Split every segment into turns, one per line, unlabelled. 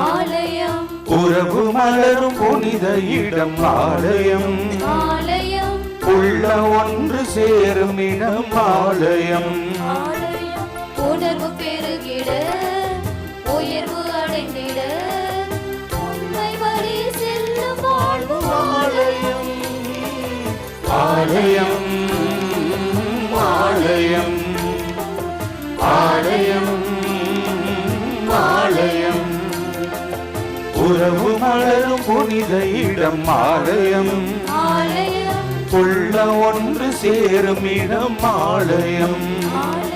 ஆலயம்,
உறவு மலரும் புனித இடம் ஆலயம்,
ஆலயம்,
உள்ள ஒன்று சேரும் இடம் ஆலயம்,
ஆலயம், உணர்வு பெருகிட உயர்வு அடைந்திட உண்மை வழி செல்லும் வாழ்வு ஆலயம்,
ஆலயம், ஆலயம், ஆலயம், ஆலயம், உறவு மலரும் புனித இடம் ஆலயம்,
ஆலயம்,
உள்ள ஒன்று சேரும் இடம் ஆலயம்,
ஆலயம்.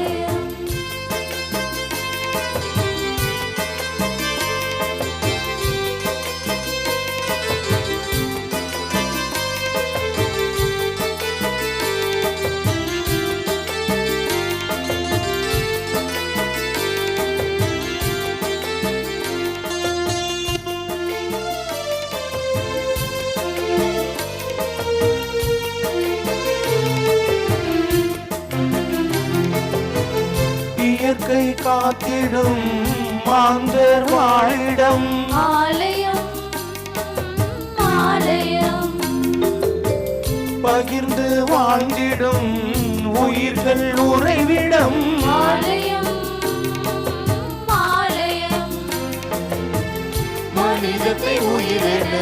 இயற்கை காத்திடும் மாந்தர் வாழிடம்
ஆலயம், ஆலயம்,
பகிர்ந்து வாழ்ந்திடும் உயிர்கள் உறைவிடம்
ஆலயம், ஆலயம்,
மனிதத்தை உயிரென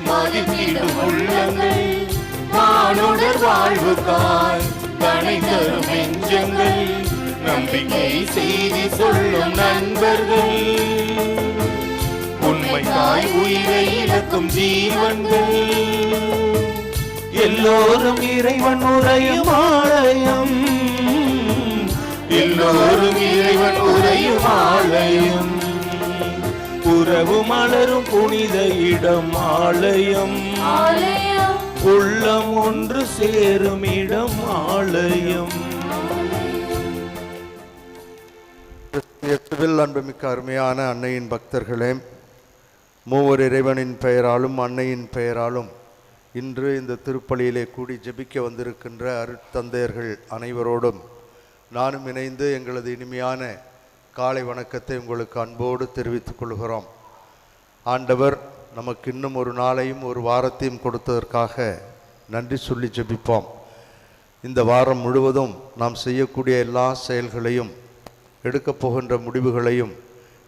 மதித்திடும் உள்ளங்கள் மானுடர் வாழ்வுக்காய் தனை தரும் நெஞ்சங்கள் நம்பிக்கை செய்தி சொல்லும் நண்பர்கள் உண்மைக்காய் உயிரை இழக்கும் ஜீவன்கள் எல்லோரும் இறைவன் உரையும் ஆலயம், எல்லோரும் இறைவன் உரையும் ஆலயம், உறவு மலரும் புனித இடம் ஆலயம்,
ஆலயம்,
உள்ளம் ஒன்று சேரும் இடம் ஆலயம்.
இயேசுவில் அன்புமிக்க அருமையான அன்னையின் பக்தர்களே, மூவர் இறைவனின் பெயராலும் அன்னையின் பெயராலும் இன்று இந்த திருப்பலியிலே கூடி ஜெபிக்க வந்திருக்கின்ற அருட்தந்தையர்கள் அனைவரோடும் நானும் இணைந்து எங்களது இனிமையான காலை வணக்கத்தை உங்களுக்கு அன்போடு தெரிவித்துக் கொள்கிறோம். ஆண்டவர் நமக்கு இன்னும் ஒரு நாளையும் ஒரு வாரத்தையும் கொடுத்ததற்காக நன்றி சொல்லி ஜெபிப்போம். இந்த வாரம் முழுவதும் நாம் செய்யக்கூடிய எல்லா செயல்களையும் எடுக்கப் போகின்ற முடிவுகளையும்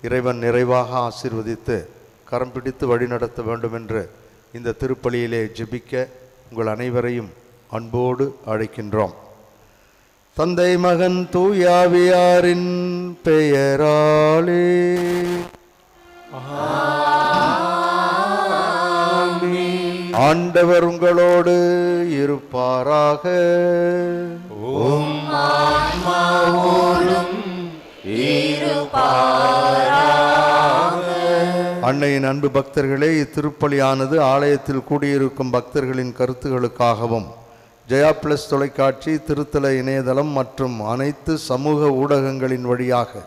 இறைவன் நிறைவாக ஆசீர்வதித்து கரம் பிடித்து வழிநடத்த வேண்டும் என்று இந்த திருப்பலியிலே ஜெபிக்க உங்கள் அனைவரையும் அன்போடு அழைக்கின்றோம். தந்தை மகன் தூயாவியாரின் பெயராலே ஆண்டவர் உங்களோடு இருப்பாராக.
ஓம் ஆன்மாவோடும்
அன்னையின் அன்பு பக்தர்களே, இத்திருப்பலியானது ஆலயத்தில் கூடியிருக்கும் பக்தர்களின் கருத்துகளுக்காகவும் ஜெயா பிளஸ் தொலைக்காட்சி, திருத்தல இணையதளம் மற்றும் அனைத்து சமூக ஊடகங்களின் வழியாக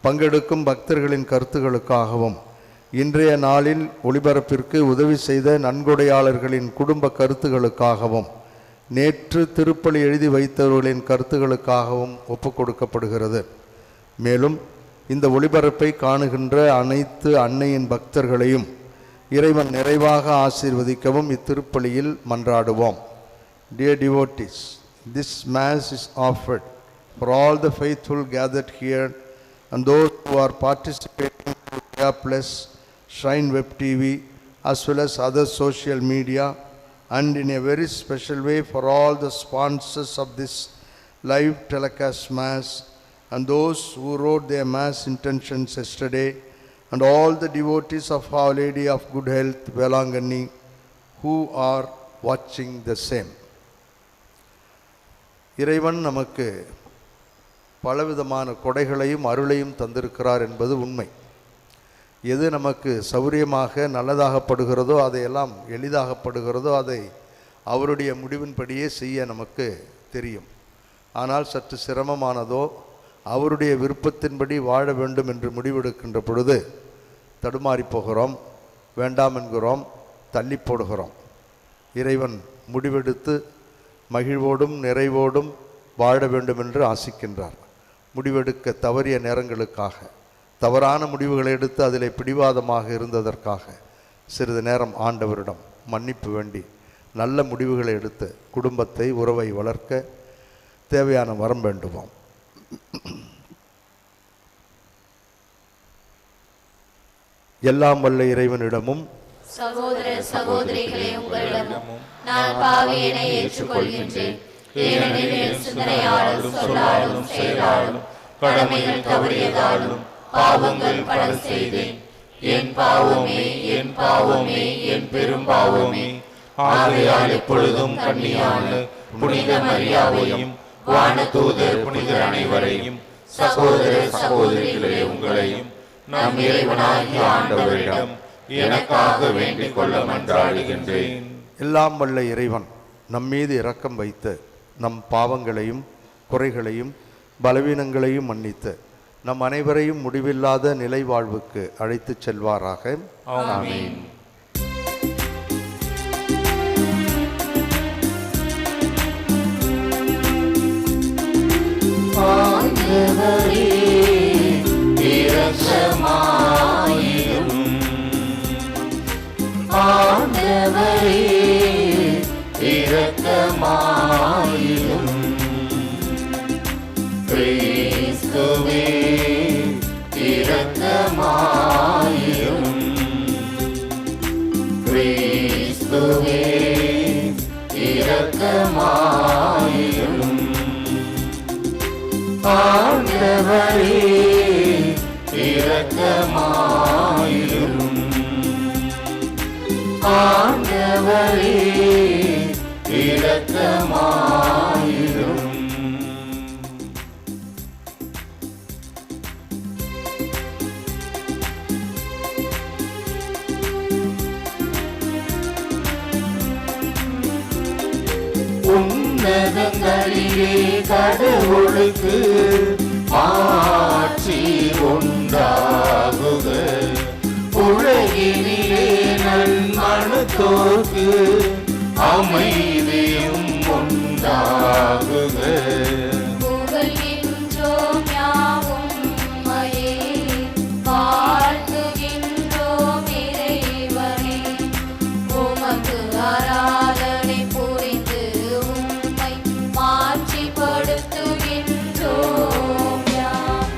பங்கெடுக்கும் பக்தர்களின் கருத்துகளுக்காகவும் இன்றைய நாளில் ஒளிபரப்பிற்கு உதவி செய்த நன்கொடையாளர்களின் குடும்ப கருத்துகளுக்காகவும் நேற்று திருப்பலி எழுதி வைத்தவர்களின் கருத்துகளுக்காகவும் ஒப்புக் கொடுக்கப்படுகிறது. மேலும் இந்த ஒளிபரப்பை காணுகின்ற அனைத்து அன்னையின் பக்தர்களையும் இறைவன் நிறைவாக ஆசீர்வதிக்கவும் இத்திருப்பலியில் மன்றாடுவோம். Dear devotees, this Mass is offered for all the faithful gathered here and those who are participating through Jaya Plus, Shrine Web TV, as well as other social media, and in a very special way for all the sponsors of this live telecast Mass, and those who wrote their Mass intentions yesterday, and all the devotees of Our Lady of Good Health, Velangani, who are watching the same. இறைவன் நமக்கு பலவிதமான கொடைகளையும் அருளையும் தந்திருக்கிறார் என்பது உண்மை. எது நமக்கு சௌரியமாக நல்லதாகப்படுகிறதோ, அதையெல்லாம் எளிதாகப்படுகிறதோ அதை அவருடைய முடிவின்படியே செய்ய நமக்கு தெரியும். ஆனால் சற்று சிரமமானதோ அவருடைய விருப்பத்தின்படி வாழ வேண்டும் என்று முடிவெடுக்கின்ற பொழுது தடுமாறி போகிறோம், வேண்டாம் என்கிறோம், தள்ளி போடுகிறோம். இறைவன் முடிவெடுத்து மகிழ்வோடும் நிறைவோடும் வாழ வேண்டும் என்று ஆசிக்கின்றார். முடிவெடுக்க தவறிய நேரங்களுக்காக, தவறான முடிவுகளை எடுத்து அதில் பிடிவாதமாக இருந்ததற்காக சிறிது நேரம் ஆண்டவரிடம் மன்னிப்பு வேண்டி நல்ல முடிவுகளை எடுத்து குடும்பத்தை உறவை வளர்க்க தேவையான வரம் வேண்டுவோம். எல்லாம் வல்ல இறைவனிடமும்
சகோதர சகோதரிகளே உங்களிடமும் நான் பாவியனை ஏற்றுக்கொள்கின்றேன். ஏனெனில் என் சிந்தனையாலும் சொல்லாலும் செயலாலும் கடமைகள் தவறியதாலும் பாவங்கள் பல செய்தேன். என் பாவமே என் பாவமே என் பெரும் பாவமே. ஆகையால் எப்பொழுதும் கன்னியான புனித மரியாவையும் வானதூதர் புனிதர் அனைவரையும் சகோதர சகோதரிகளே உங்களையும் நம் இறைவனாகிய ஆண்டவரிடம் எனக்காக வேண்டிக் கொள்ள மன்றாடுகின்றேன்.
எல்லாம் வல்ல இறைவன் நம்மீது இரக்கம் வைத்து நம் பாவங்களையும் குறைகளையும் பலவீனங்களையும் மன்னித்து நம் அனைவரையும் முடிவில்லாத நிலை வாழ்வுக்கு அழைத்துச் செல்வாராக.
ஆமென்.
ஆண்டவரே இரக்கமாயிரும். ஆண்டவரே இரக்கமாயிரும். கிறிஸ்துவே இரக்கமாயிரும். கிறிஸ்துவே இரக்கமாயிரும். ஆண்டவரே இரக்கமாயிரும். ஆண்டவரே இரக்கமாயிரும். உன்னதங்களிலே கடவுளுக்கு ஆட்சி உண்டாகுக. உலகினிலே நன்மனத்தோர்க்கு அமைதியும் உண்டாகுக. புகழ்கின்றோம் யாவும் உம்மையே, வாழ்த்துகின்றோம் இறைவனே. உமக்கு ஆராதனை புரிந்து உம்மை மாட்சிப்படுத்துகின்றோம் யாம்.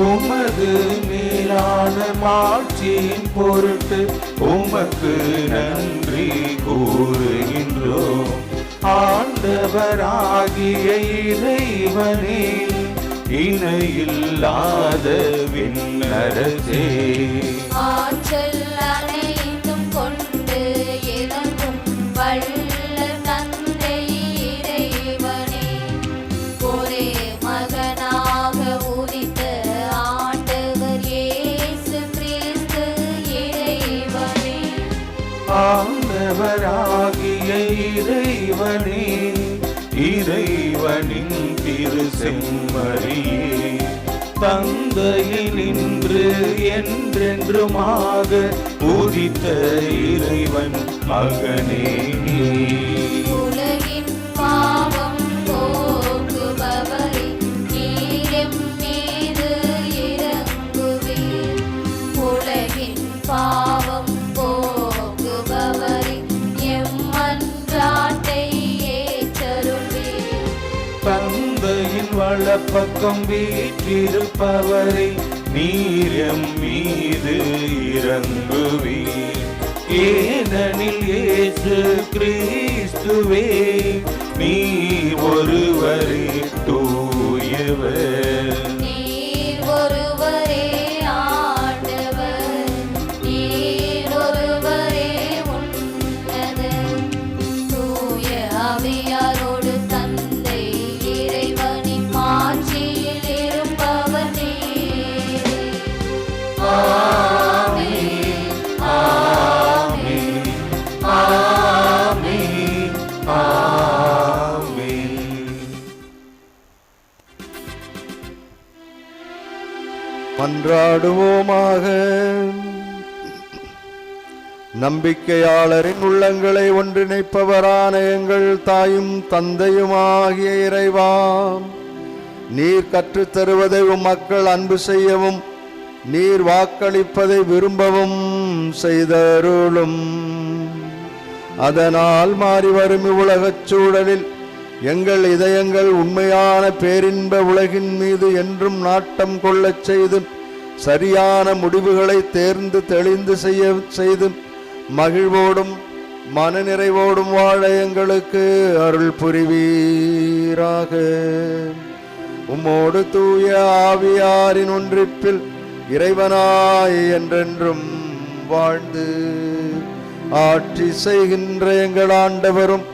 உமது மேலான மாட்சியின் பொருட்டு உமக்கு நன்றி கூறுகின்றோம். ஆண்டவராகிய இறைவனே, இணையில்லாத விண்ணரசே,
ஆற்றல் அனைத்தும் கொண்டு இறங்கும் வல்ல தந்தை இறைவனே, ஒரே மகனாக உதித்த ஆண்டவர் இயேசு கிறிஸ்து இறைவனே.
ஆண்டவராகிய இறைவனே, இறைவனின் திரு செம்மறியே, தந்தையினின்று என்றென்றுமாக உதித்த இறைவன் மகனே,
உலகின் பாவம் போக்குபவரே, நீர் எம் மீது இரங்குவீர். உலகின் பாவம் போக்குபவரே, எம் மன்றாட்டை ஏற்றருள்வீர்.
தந்தையின் வலப்பக்கம் வீற்றிருப்பவரை நீர் எம் மீது இறங்குவீர். ஏனெனில் இயேசு கிறிஸ்துவே, நீர் ஒருவரே தூயவர்.
நீர் ஒருவரே ஆண்டவர், நீர் ஒருவரே உன்னதர். தூய ஆவியாரோடு தந்தை இறைவனின் மாட்சியில் இருப்பவர் நீரே. ஆமென், ஆமென், ஆமென்,
ஆமென்.
மன்றாடுவோமாக. நம்பிக்கையாளரின் உள்ளங்களை ஒன்றிணைப்பவரான எங்கள் தாயும் தந்தையுமாகிய இறைவா, நீர் கற்றுத் தருவதை உம் மக்கள் அன்பு செய்யவும் நீர் வாக்களிப்பதை விரும்பவும் செய்தருளும். அதனால் மாறி வரும் இவ்வுலகச் சூழலில் எங்கள் இதயங்கள் உண்மையான பேரின்ப உலகின் மீது என்றும் நாட்டம் கொள்ளச் செய்து சரியான முடிவுகளை தேர்ந்து தெளிந்து செய்து மகிழ்வோடும் மனநிறைவோடும் வாழ எங்களுக்கு அருள் புரிவீராக. உம்மோடு தூய ஆவியாரின் ஒன்றிப்பில் இறைவனாய் என்றென்றும் வாழ்ந்து ஆட்சி செய்கின்ற எங்கள் ஆண்டவரும்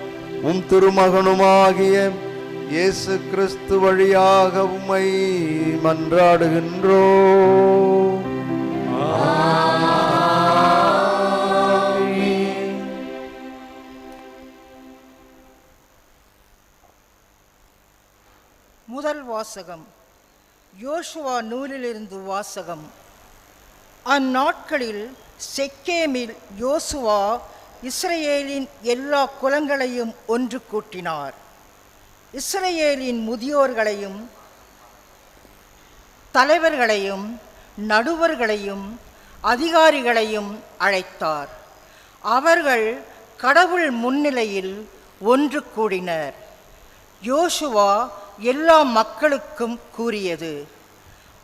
உம் திருமகனுமாகிய இயேசு கிறிஸ்து வழியாக உம்மை மன்றாடுகின்றோம்.
முதல் வாசகம். யோசுவா நூலிலிருந்து வாசகம். அந்நாட்களில் செக்கேமில் யோசுவா இஸ்ரவேலின் எல்லா குலங்களையும் ஒன்று கூட்டினார். இஸ்ரவேலின் முதியோர்களையும் தலைவர்களையும் நடுவர்களையும் அதிகாரிகளையும் அழைத்தார். அவர்கள் கடவுள் முன்னிலையில் ஒன்று கூடினர். யோசுவா எல்லா மக்களுக்கும் கூறியது,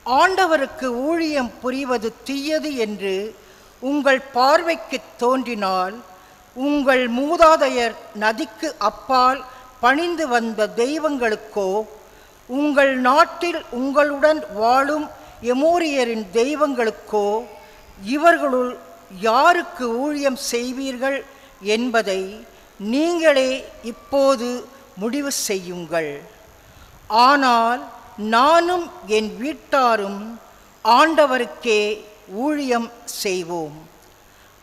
ஆண்டவருக்கு ஊழியம் புரிவது தீயது என்று உங்கள் பார்வைக்கு தோன்றினால், உங்கள் மூதாதையர் நதிக்கு அப்பால் பணிந்து வந்த தெய்வங்களுக்கோ, உங்கள் நாட்டில் உங்களுடன் வாழும் எமோரியரின் தெய்வங்களுக்கோ இவர்களுள் யாருக்கு ஊழியம் செய்வீர்கள் என்பதை நீங்களே இப்போது முடிவு செய்யுங்கள். ஆனால் நானும் என் வீட்டாரும் ஆண்டவருக்கே ஊழியம் செய்வோம்.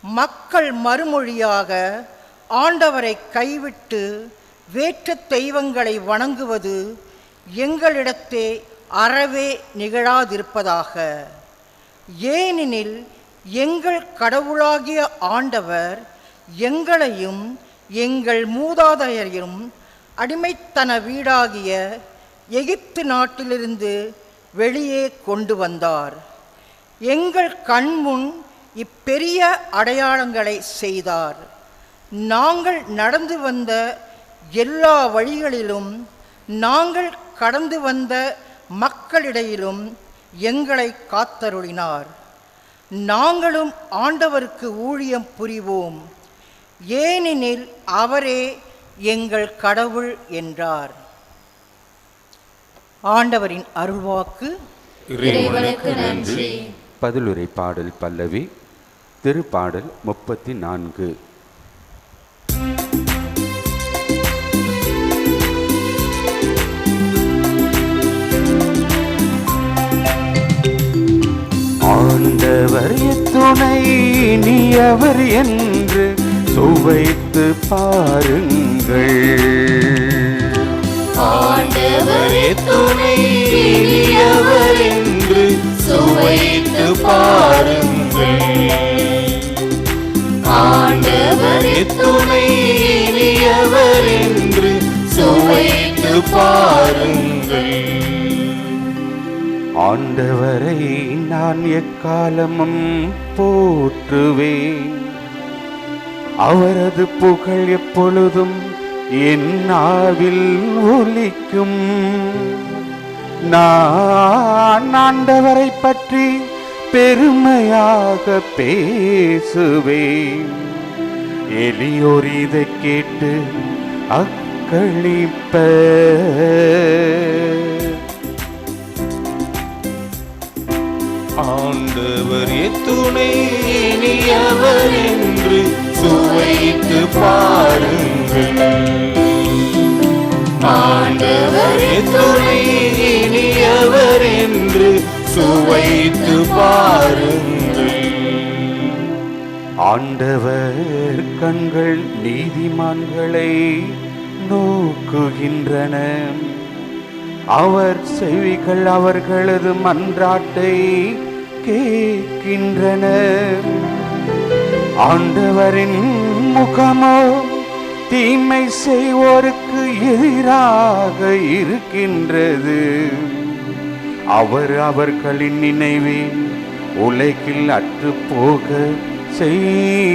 மக்கள் மறுமொழியாக, ஆண்டவரை கைவிட்டு வேற்று தெய்வங்களை வணங்குவது எங்களிடத்தே அறவே நிகழாதிருப்பதாக. ஏனெனில் எங்கள் கடவுளாகிய ஆண்டவர் எங்களையும் எங்கள் மூதாதையரையும் அடிமைத்தன வீடாகிய எகிப்து நாட்டிலிருந்து வெளியே கொண்டு வந்தார். எங்கள் கண்முன் இப்பெரிய அடையாளங்களை செய்தார். நாங்கள் நடந்து வந்த எல்லா வழிகளிலும், நாங்கள் கடந்து வந்த மக்களிடையிலும் எங்களை காத்தருளினார். நாங்களும் ஆண்டவருக்கு ஊழியம் புரிவோம், ஏனெனில் அவரே எங்கள் கடவுள் என்றார். ஆண்டவரின் அருள்வாக்கு.
இறைவனுக்கு நன்றி.
பதிலுரை பாடல் பல்லவி. திருப்பாடல் 34. ஆண்டவர் துணை இனியவர் என்று சுவைத்து பாருங்கள்.
ஆண்டவர் துணை இனியவர் என்று சுவைத்து பாருங்கள். ஆண்டவர் துணை இனியவர் என்று சுவைத்து பாருங்கள்.
ஆண்டவரை நான் எக்காலமும் போற்றுவேன். அவரது புகழ் எப்பொழுதும் என் நாவில் ஒலிக்கும். நான் ஆண்டவரை பற்றி பெருமையாக பேசுவேன். எளியோர் இதை கேட்டு அக்களிப்ப.
ஆண்டவர் துணை இனியவர் என்று சுவைத்து பாருங்கள். ஆண்டவர் துணை இனியவர் என்று சுவைத்து பாருங்கள்.
ஆண்டவர் கண்கள் நீதிமான்களை நோக்குகின்றன. அவர் செவிகள் அவர்களது மன்றாட்டை கேட்கின்றன. ஆண்டவரின் முகமோ தீமை செய்வோருக்கு எதிராக இருக்கின்றது. அவர் அவர்களின் நினைவை உலகில் அற்றுப்போக செய்வார்.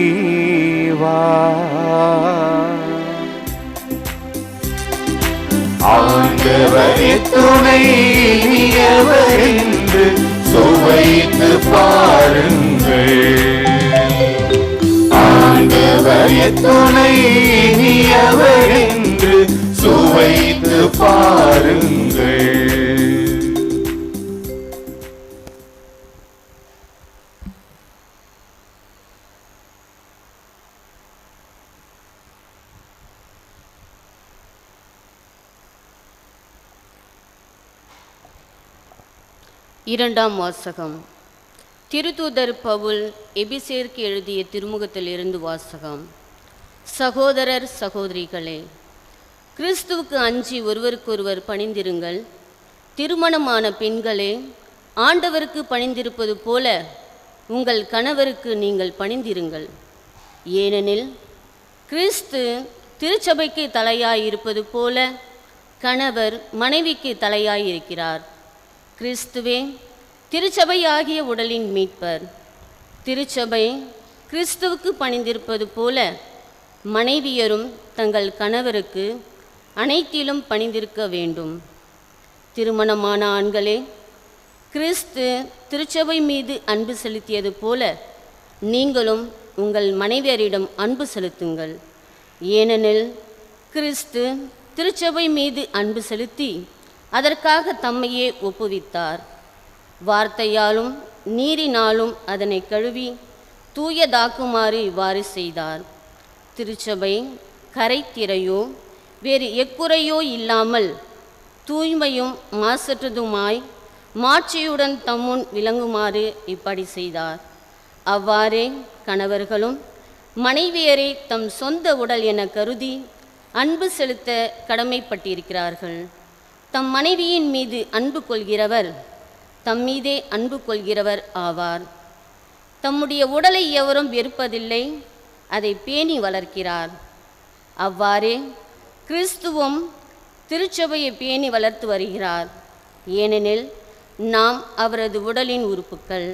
ஆண்டவரே துணை இனியவர் என்று சுவைத்து பாருங்கள். ஆண்டவரே துணை இனியவர் என்று சுவைத்து பாருங்கள்.
இரண்டாம் வாசகம். திருத்தூதர் பவுல் எபிசேருக்கு எழுதிய திருமுகத்திலிருந்து வாசகம். சகோதரர் சகோதரிகளே, கிறிஸ்துவுக்கு அஞ்சி ஒருவருக்கொருவர் பணிந்திருங்கள். திருமணமான பெண்களே, ஆண்டவருக்கு பணிந்திருப்பது போல உங்கள் கணவருக்கு நீங்கள் பணிந்திருங்கள். ஏனெனில் கிறிஸ்து திருச்சபைக்கு தலையாயிருப்பது போல கணவர் மனைவிக்கு தலையாயிருக்கிறார். கிறிஸ்துவே திருச்சபையாகிய உடலின் மீட்பர். திருச்சபை கிறிஸ்துவுக்கு பணிந்திருப்பது போல மனைவியரும் தங்கள் கணவருக்கு அனைத்திலும் பணிந்திருக்க வேண்டும். திருமணமான ஆண்களே, கிறிஸ்து திருச்சபை மீது அன்பு செலுத்தியது போல நீங்களும் உங்கள் மனைவியரிடம் அன்பு செலுத்துங்கள். ஏனெனில் கிறிஸ்து திருச்சபை மீது அன்பு செலுத்தி அதற்காக தம்மையே ஒப்புவித்தார். வார்த்தையாலும் நீரினாலும் அதனை கழுவி தூயதாக்குமாறு இவ்வாறு செய்தார். திருச்சபை கரைத்திரையோ வேறு எக்குறையோ இல்லாமல் தூய்மையும் மாசற்றதுமாய் மாட்சியுடன் தம்முன் விளங்குமாறு இப்படி செய்தார். அவ்வாறே கணவர்களும் மனைவியரை தம் சொந்த உடல் என கருதி அன்பு செலுத்த கடமைப்பட்டிருக்கிறார்கள். தம் மனைவியின் மீது அன்பு கொள்கிறவர் தம் மீதே அன்பு கொள்கிறவர் ஆவார். தம்முடைய உடலை எவரும் வெறுப்பதில்லை, அதை பேணி வளர்க்கிறார். அவ்வாறே கிறிஸ்துவும் திருச்சபையை பேணி வளர்த்து வருகிறார். ஏனெனில் நாம் அவரது உடலின் உறுப்புக்கள்.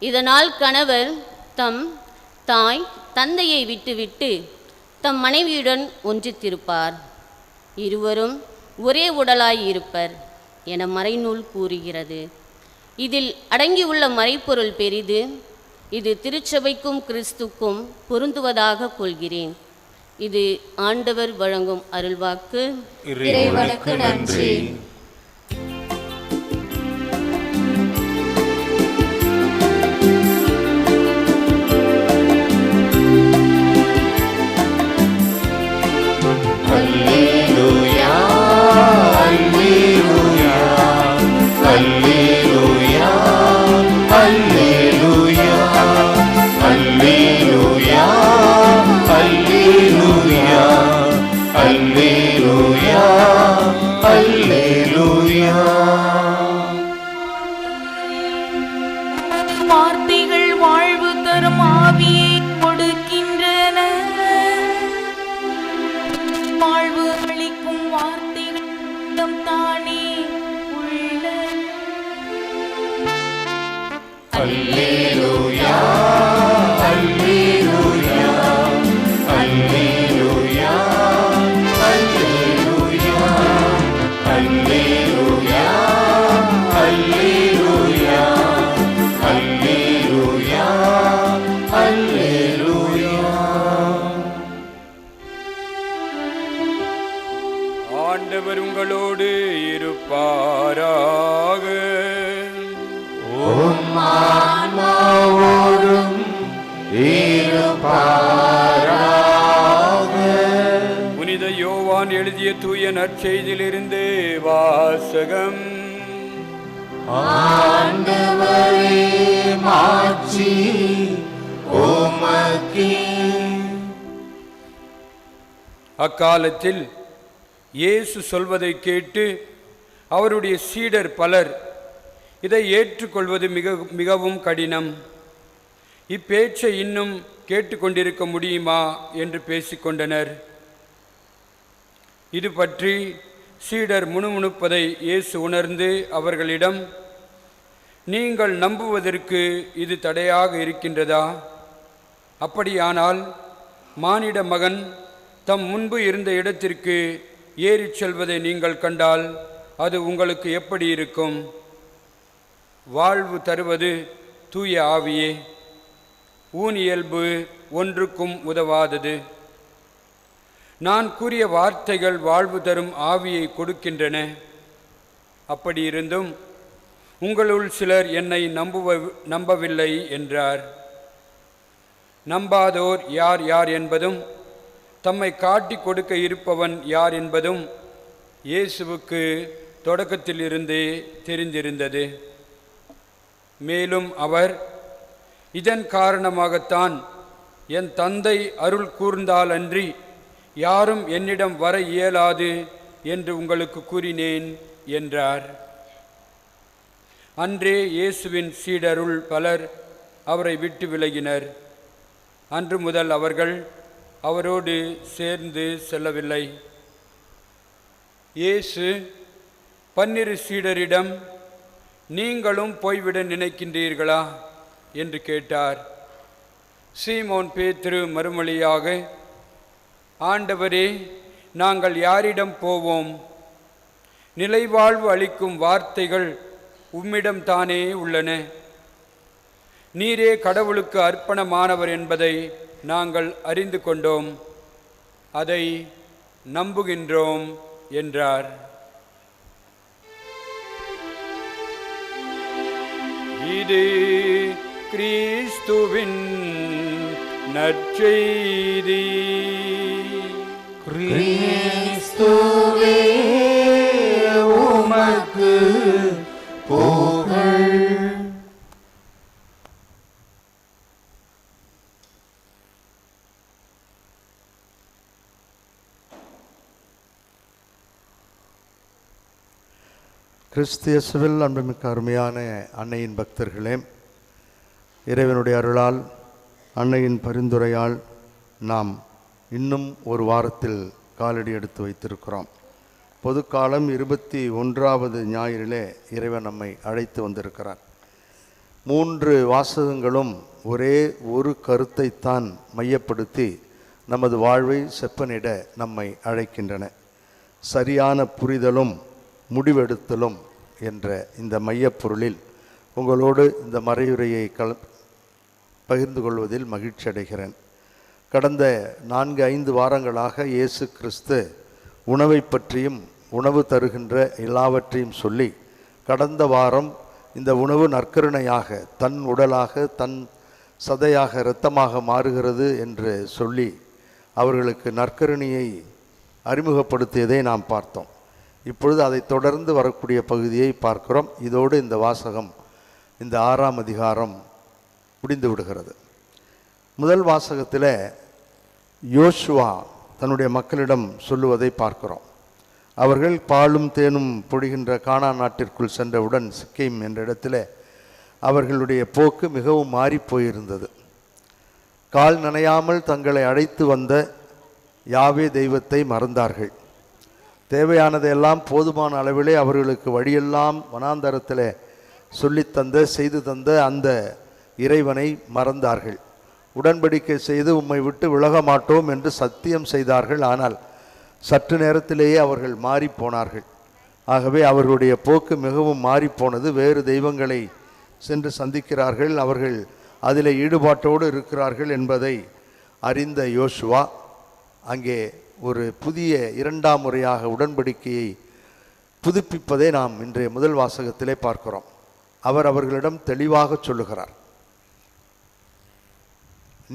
இதனால் கணவர் தம் தாய் தந்தையை விட்டுவிட்டு தம் மனைவியுடன் ஒன்றித்திருப்பார். இருவரும் ஒரே உடலாய் இருப்பர் என மறைநூல் கூறுகிறது. இதில் அடங்கியுள்ள மறைப்பொருள் பெரிது. இது திருச்சபைக்கும் கிறிஸ்துக்கும் பொருந்துவதாக கொள்கிறேன். இது ஆண்டவர் வழங்கும் அருள்வாக்கு.
இறைவனுக்கு நன்றி.
வார்த்தைகள் வாழ்வு தரும் ஆவியை கொடுக்கின்றன. வாழ்வு அளிக்கும் வார்த்தைகள் தானே உள்ள.
அல்லேலூயா, அல்லேலூயா, அல்லேலூயா, அல்லேலூயா, அல்லேலூயா, அல்லேலூயா, அல்லேலூயா, அல்லேலூயா.
ஆண்டவர் உங்களோடு இருப்பாராக.
உம் ஆன்மாவோடும் இருப்பாராக.
புனித யோவான் எழுதிய தூய நற்செய்தியிலிருந்து வாசகம்.
ஆண்டவரே, மாட்சி உமக்கே.
அக்காலத்தில் இயேசு சொல்வதை கேட்டு அவருடைய சீடர் பலர் இதை ஏற்றுக்கொள்வது மிகவும் கடினம், இப்பேச்சை இன்னும் கேட்டுக்கொண்டிருக்க முடியுமா என்று பேசிக்கொண்டனர். இது பற்றி சீடர் முணுமுணுப்பதை இயேசு உணர்ந்து அவர்களிடம், நீங்கள் நம்புவதற்கு இது தடையாக இருக்கின்றதா? அப்படியானால் மானிட மகன் தம் முன்பு இருந்த இடத்திற்கு ஏறிச் செல்வதை நீங்கள் கண்டால் அது உங்களுக்கு எப்படி இருக்கும்? வாழ்வு தருவது தூய ஆவியே. ஊனியல்பு ஒன்றுக்கும் உதவாதது. நான் கூறிய வார்த்தைகள் வாழ்வு தரும் ஆவியை கொடுக்கின்றன. அப்படியிருந்தும் உங்களுள் சிலர் என்னை நம்பவில்லை என்றார். நம்பாதோர் யார் யார் என்பதும் தம்மை காட்டி கொடுக்க இருப்பவன் யார் என்பதும் இயேசுவுக்கு தொடக்கத்திலிருந்தே தெரிந்திருந்தது. மேலும் அவர், இதன் காரணமாகத்தான் என் தந்தை அருள் கூர்ந்தாலன்றி யாரும் என்னிடம் வர இயலாது என்று உங்களுக்கு கூறினேன் என்றார். அன்றே இயேசுவின் சீடருள் பலர் அவரை விட்டு விலகினர். அன்று முதல் அவர்கள் அவரோடு சேர்ந்து செல்லவில்லை. இயேசு 12 சீடரிடம், நீங்களும் போய்விட நினைக்கின்றீர்களா என்று கேட்டார். சீமோன் பேதுரு மறுமொழியாக, ஆண்டவரே, நாங்கள் யாரிடம் போவோம்? நிலைவாழ்வு அளிக்கும் வார்த்தைகள் உம்மிடம் தானே உள்ளன. நீரே கடவுளுக்கு அர்ப்பணமானவர் என்பதை நாங்கள் அறிந்து கொண்டோம், அதை நம்புகின்றோம் என்றார். இது கிறிஸ்துவின் நற்செய்தி.
கிறிஸ்துவே உமக்கு புகழ்.
கிறிஸ்தியசுவில் அன்புமிக்க அருமையான அன்னையின் பக்தர்களே, இறைவனுடைய அருளால் அன்னையின் பரிந்துரையால் நாம் இன்னும் ஒரு வாரத்தில் காலடி எடுத்து வைத்திருக்கிறோம். பொதுக்காலம் 21வது ஞாயிறிலே இறைவன் நம்மை அழைத்து வந்திருக்கிறார். 3 வாசகங்களும் ஒரே ஒரு கருத்தைத்தான் மையப்படுத்தி நமது வாழ்வை செப்பனிட நம்மை அழைக்கின்றன. சரியான புரிதலும் முடிவெடுத்தலும் என்ற இந்த மையப்பொருளில் உங்களோடு இந்த மறையுரையை பகிர்ந்து கொள்வதில் மகிழ்ச்சி அடைகிறேன். கடந்த 4-5 வாரங்களாக இயேசு கிறிஸ்து உணவை பற்றியும் உணவு தருகின்ற எல்லாவற்றையும் சொல்லி, கடந்த வாரம் இந்த உணவு நற்கருணையாக தன் உடலாக தன் சதையாக இரத்தமாக மாறுகிறது என்று சொல்லி அவர்களுக்கு நற்கருணையை அறிமுகப்படுத்தியதை நாம் பார்த்தோம். இப்பொழுது அதை தொடர்ந்து வரக்கூடிய பகுதியை பார்க்கிறோம். இதோடு இந்த வாசகம், இந்த 6ஆம் அதிகாரம் முடிந்து விடுகிறது. முதல் வாசகத்தில் யோசுவா தன்னுடைய மக்களிடம் சொல்லுவதை பார்க்கிறோம். அவர்கள் பாலும் தேனும் பொழிகின்ற கானான் நாட்டிற்குள் சென்றவுடன் சிக்கேம் என்ற இடத்துல அவர்களுடைய போக்கு மிகவும் மாறிப்போயிருந்தது. கால் நனையாமல் தங்களை அழைத்து வந்த யாவே தெய்வத்தை மறந்தார்கள். தேவையானதையெல்லாம் போதுமான அளவிலே அவர்களுக்கு வழியெல்லாம் வனாந்தரத்தில் சொல்லித்தந்த செய்து தந்த அந்த இறைவனை மறந்தார்கள். உடன்படிக்கை செய்து உம்மை விட்டு விலக மாட்டோம் என்று சத்தியம் செய்தார்கள். ஆனால் சற்று நேரத்திலேயே அவர்கள் மாறி போனார்கள். ஆகவே அவர்களுடைய போக்கு மிகவும் மாறிப்போனது. வேறு தெய்வங்களை சென்று சந்திக்கிறார்கள். அவர்கள் அதில் ஈடுபாட்டோடு இருக்கிறார்கள் என்பதை அறிந்த யோசுவா அங்கே ஒரு புதிய 2ஆம் முறையாக உடன்படிக்கையை புதுப்பிப்பதை நாம் இன்றைய முதல் வாசகத்திலே பார்க்கிறோம். அவர் அவர்களிடம் தெளிவாக சொல்லுகிறார்,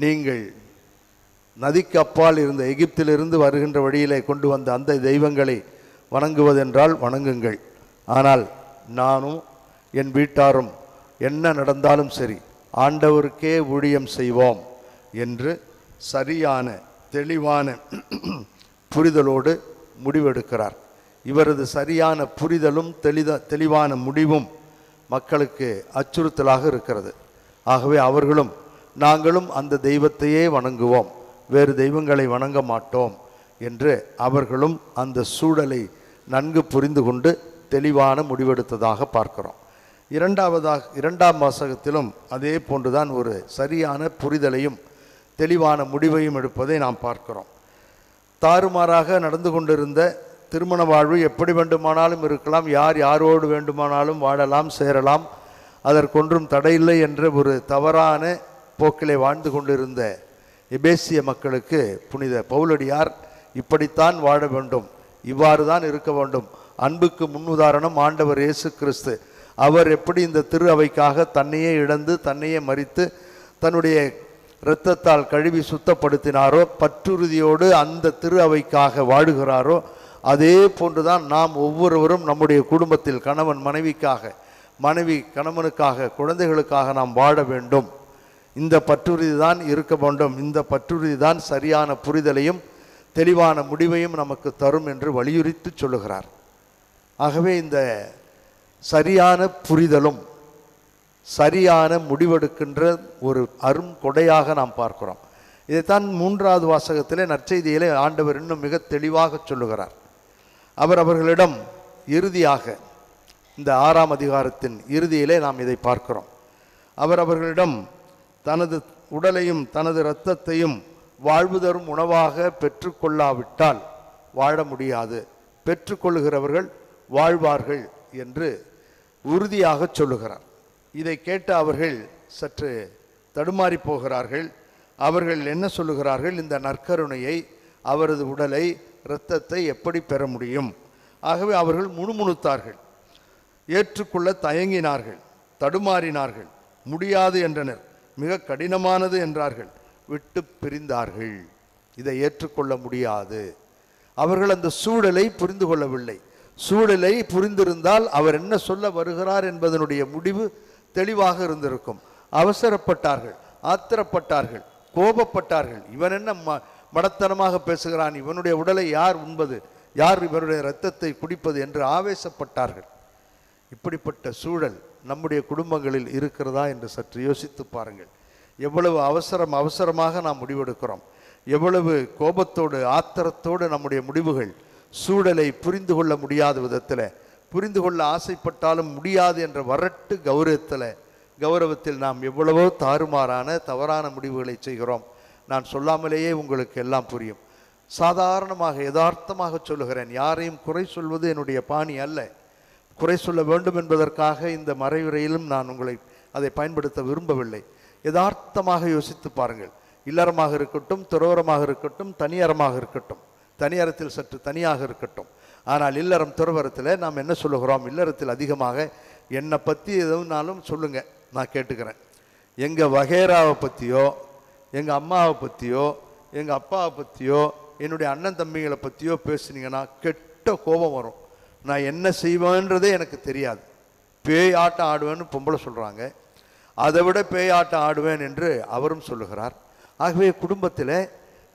நீங்கள் நதிக்கு அப்பால் இருந்த எகிப்திலிருந்து வருகின்ற வழியிலே கொண்டு வந்த அந்த தெய்வங்களை வணங்குவதென்றால் வணங்குங்கள். ஆனால் நானும் என் வீட்டாரும் என்ன நடந்தாலும் சரி ஆண்டவருக்கே ஊழியம் செய்வோம் என்று சரியான தெளிவான புரிதலோடு முடிவெடுக்கிறார். இவரது சரியான புரிதலும் தெளிவான முடிவும் மக்களுக்கு அச்சுறுத்தலாக இருக்கிறது. ஆகவே அவர்களும் நாங்களும் அந்த தெய்வத்தையே வணங்குவோம், வேறு தெய்வங்களை வணங்க மாட்டோம் என்று அவர்களும் அந்த சூழலை நன்கு புரிந்து கொண்டு தெளிவான முடிவெடுத்ததாக பார்க்கிறோம். இரண்டாம் வாசகத்திலும் அதே போன்றுதான் ஒரு சரியான புரிதலையும் தெளிவான முடிவையும் எடுப்பதை நாம் பார்க்கிறோம். தாறுமாறாக நடந்து கொண்டிருந்த திருமண வாழ்வு எப்படி வேண்டுமானாலும் இருக்கலாம், யார் யாரோடு வேண்டுமானாலும் வாழலாம், சேரலாம், அதற்கொன்றும் தடையில்லை என்ற ஒரு தவறான போக்கிலே வாழ்ந்து கொண்டிருந்த எபேசிய மக்களுக்கு புனித பவுலடியார் இப்படித்தான் வாழ வேண்டும், இவ்வாறு தான் இருக்க வேண்டும். அன்புக்கு முன்னுதாரணம் ஆண்டவர் இயேசு கிறிஸ்து. அவர் எப்படி இந்த திரு அவைக்காக தன்னையே இழந்து தன்னையே மரித்து தன்னுடைய இரத்தத்தால் கழுவி சுத்தப்படுத்தினாரோ, பற்றுறுதியோடு அந்த திரு அவைக்காக வாழுகிறாரோ, அதே போன்றுதான் நாம் ஒவ்வொருவரும் நம்முடைய குடும்பத்தில் கணவன் மனைவிக்காக, மனைவி கணவனுக்காக, குழந்தைகளுக்காக நாம் வாழ வேண்டும். இந்த பற்றுறுதி தான் இருக்க வேண்டும். இந்த பற்றுறுதி தான் சரியான புரிதலையும் தெளிவான முடிவையும் நமக்கு தரும் என்று வலியுறுத்தி சொல்லுகிறார். ஆகவே இந்த சரியான புரிதலும் சரியான முடிவெடுக்கின்ற ஒரு அரும் கொடையாக நாம் பார்க்கிறோம். இதைத்தான் 3வது வாசகத்திலே நற்செய்தியிலே ஆண்டவர் இன்னும் மிக தெளிவாக சொல்லுகிறார். அவர் அவர்களிடம் இறுதியாக இந்த 6ஆம் அதிகாரத்தின் இறுதியிலே நாம் இதை பார்க்கிறோம். அவர் அவர்களிடம் தனது உடலையும் தனது இரத்தத்தையும் வாழ்வு தரும் உணவாக பெற்றுக்கொள்ளாவிட்டால் வாழ முடியாது, பெற்றுக்கொள்ளுகிறவர்கள் வாழ்வார்கள் என்று உறுதியாக சொல்லுகிறார். இதை கேட்ட அவர்கள் சற்று தடுமாறி போகிறார்கள். அவர்கள் என்ன சொல்லுகிறார்கள்? இந்த நற்கருணையை, அவரது உடலை, இரத்தத்தை எப்படி பெற முடியும்? ஆகவே அவர்கள் முணுமுணுத்தார்கள், ஏற்றுக்கொள்ள தயங்கினார்கள், தடுமாறினார்கள், முடியாது என்றனர், மிக கடினமானது என்றார்கள், விட்டு பிரிந்தார்கள். இதை ஏற்றுக்கொள்ள முடியாது. அவர்கள் அந்த சூழலை புரிந்து கொள்ளவில்லை. சூழலை புரிந்திருந்தால் அவர் என்ன சொல்ல வருகிறார் என்பதனுடைய முடிவு தெளிவாக இருந்திருக்கும். அவசரப்பட்டார்கள், ஆத்திரப்பட்டார்கள், கோபப்பட்டார்கள். இவன் என்ன மடத்தனமாக பேசுகிறான், இவனுடைய உடலை யார் உண்பது, யார் இவருடைய இரத்தத்தை குடிப்பது என்று ஆவேசப்பட்டார்கள். இப்படிப்பட்ட சூழல் நம்முடைய குடும்பங்களில் இருக்கிறதா என்று சற்று யோசித்து பாருங்கள். எவ்வளவு அவசரமாக நாம் முடிவெடுக்கிறோம், எவ்வளவு கோபத்தோடு ஆத்திரத்தோடு நம்முடைய முடிவுகள் சூழலை புரிந்து கொள்ள முடியாத விதத்தில், புரிந்து கொள்ள ஆசைப்பட்டாலும் முடியாது என்ற வரட்டு கௌரவத்தில் நாம் எவ்வளவோ தாறுமாறான தவறான முடிவுகளை செய்கிறோம். நான் சொல்லாமலேயே உங்களுக்கு எல்லாம் புரியும். சாதாரணமாக யதார்த்தமாக சொல்லுகிறேன், யாரையும் குறை சொல்வது என்னுடைய பாணி அல்ல. குறை சொல்ல வேண்டும் என்பதற்காக இந்த மறைவுரையிலும் நான் உங்களை அதை பயன்படுத்த விரும்பவில்லை. யதார்த்தமாக யோசித்து பாருங்கள். இல்லறமாக இருக்கட்டும், துறவரமாக இருக்கட்டும், தனியறமாக இருக்கட்டும், தனியறத்தில் சற்று தனியாக இருக்கட்டும், ஆனால் இல்லறம் துறவரத்தில் நாம் என்ன சொல்லுகிறோம்? இல்லறத்தில் அதிகமாக என்னை பற்றி எதுனாலும் சொல்லுங்க, நான் கேட்டுக்கிறேன். எங்கள் வகைராவை பற்றியோ, எங்கள் அம்மாவை பற்றியோ, எங்கள் அப்பாவை பற்றியோ, என்னுடைய அண்ணன் தம்பிகளை பற்றியோ பேசுனீங்கன்னா கெட்ட கோபம் வரும். நான் என்ன செய்வேன்றதே எனக்கு தெரியாது. பேய் ஆட்டம் ஆடுவேன்னு பொம்பளை சொல்கிறாங்க, அதை விட பேய் ஆட்டம் ஆடுவேன் என்று அவரும் சொல்லுகிறார். ஆகவே குடும்பத்தில்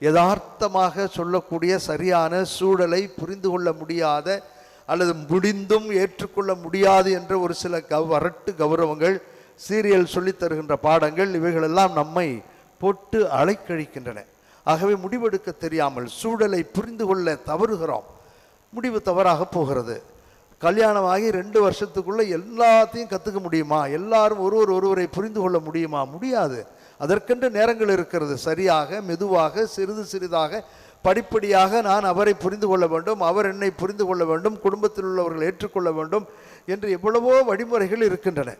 யதார்த்தமாக சொல்லக்கூடிய சரியான சூழலை புரிந்து கொள்ள முடியாத அல்லது முடிந்தும் ஏற்றுக்கொள்ள முடியாது என்ற ஒரு சில வரட்டு கௌரவங்கள், சீரியல் சொல்லித் தருகின்ற பாடங்கள், இவைகளெல்லாம் நம்மை போட்டு அலைக்கழிக்கின்றன. ஆகவே முடிவெடுக்க தெரியாமல் சூழலை புரிந்து கொள்ள தவறுகிறோம், முடிவு தவறாக போகிறது. கல்யாணமாகி 2 வருஷத்துக்குள்ளே எல்லாத்தையும் கற்றுக்க முடியுமா? எல்லாரும் ஒருவரை புரிந்து கொள்ள முடியுமா? முடியாது. அதற்கென்று நேரங்கள் இருக்கிறது. சரியாக, மெதுவாக, சிறிதாக, படிப்படியாக நான் அவரை புரிந்து கொள்ள வேண்டும், அவர் என்னை புரிந்து கொள்ள வேண்டும், குடும்பத்தில் உள்ளவர்கள் ஏற்றுக்கொள்ள வேண்டும் என்று எவ்வளவோ வழிமுறைகள் இருக்கின்றன.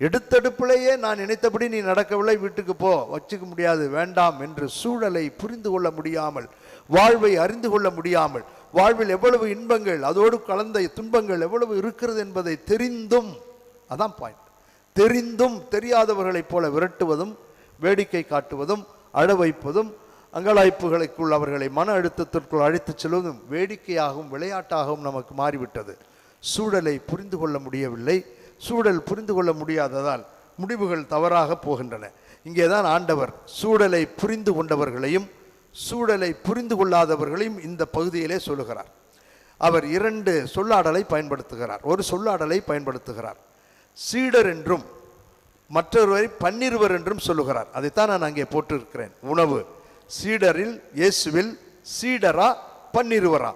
எடுத்தடுப்பிலேயே நான் நினைத்தபடி நீ நடக்கவில்லை, வீட்டுக்கு போ, வச்சுக்க முடியாது, வேண்டாம் என்று சூழலை புரிந்து கொள்ள முடியாமல், வாழ்வை அறிந்து கொள்ள முடியாமல், வாழ்வில் எவ்வளவு இன்பங்கள் அதோடு கலந்த துன்பங்கள் எவ்வளவு இருக்கிறது என்பதை தெரிந்தும், அதான் பாயிண்ட், தெரிந்தும் தெரியாதவர்களைப் போல விரட்டுவதும், வேடிக்கை காட்டுவதும், அழ வைப்பதும், அங்கலாய்ப்புகளுக்குள் அவர்களை மன அழுத்தத்திற்குள் அழைத்து செல்வதும் வேடிக்கையாகவும் விளையாட்டாகவும் நமக்கு மாறிவிட்டது. சூழலை புரிந்து கொள்ள முடியவில்லை. சூழல் புரிந்து கொள்ள முடியாததால் முடிவுகள் தவறாக போகின்றன. இங்கேதான் ஆண்டவர் சூழலை புரிந்து கொண்டவர்களையும் சூழலை புரிந்து கொள்ளாதவர்களையும் இந்த பகுதியிலே சொல்லுகிறார். அவர் 2 சொல்லாடலை பயன்படுத்துகிறார். ஒரு சொல்லாடலை பயன்படுத்துகிறார், சீடர் என்றும் மற்றொருவரை பன்னிருவர் என்றும் சொல்லுகிறார். அதைத்தான் நான் அங்கே போட்டிருக்கிறேன். உணவு சீடரில், இயேசுவில் சீடரா பன்னிருவரா?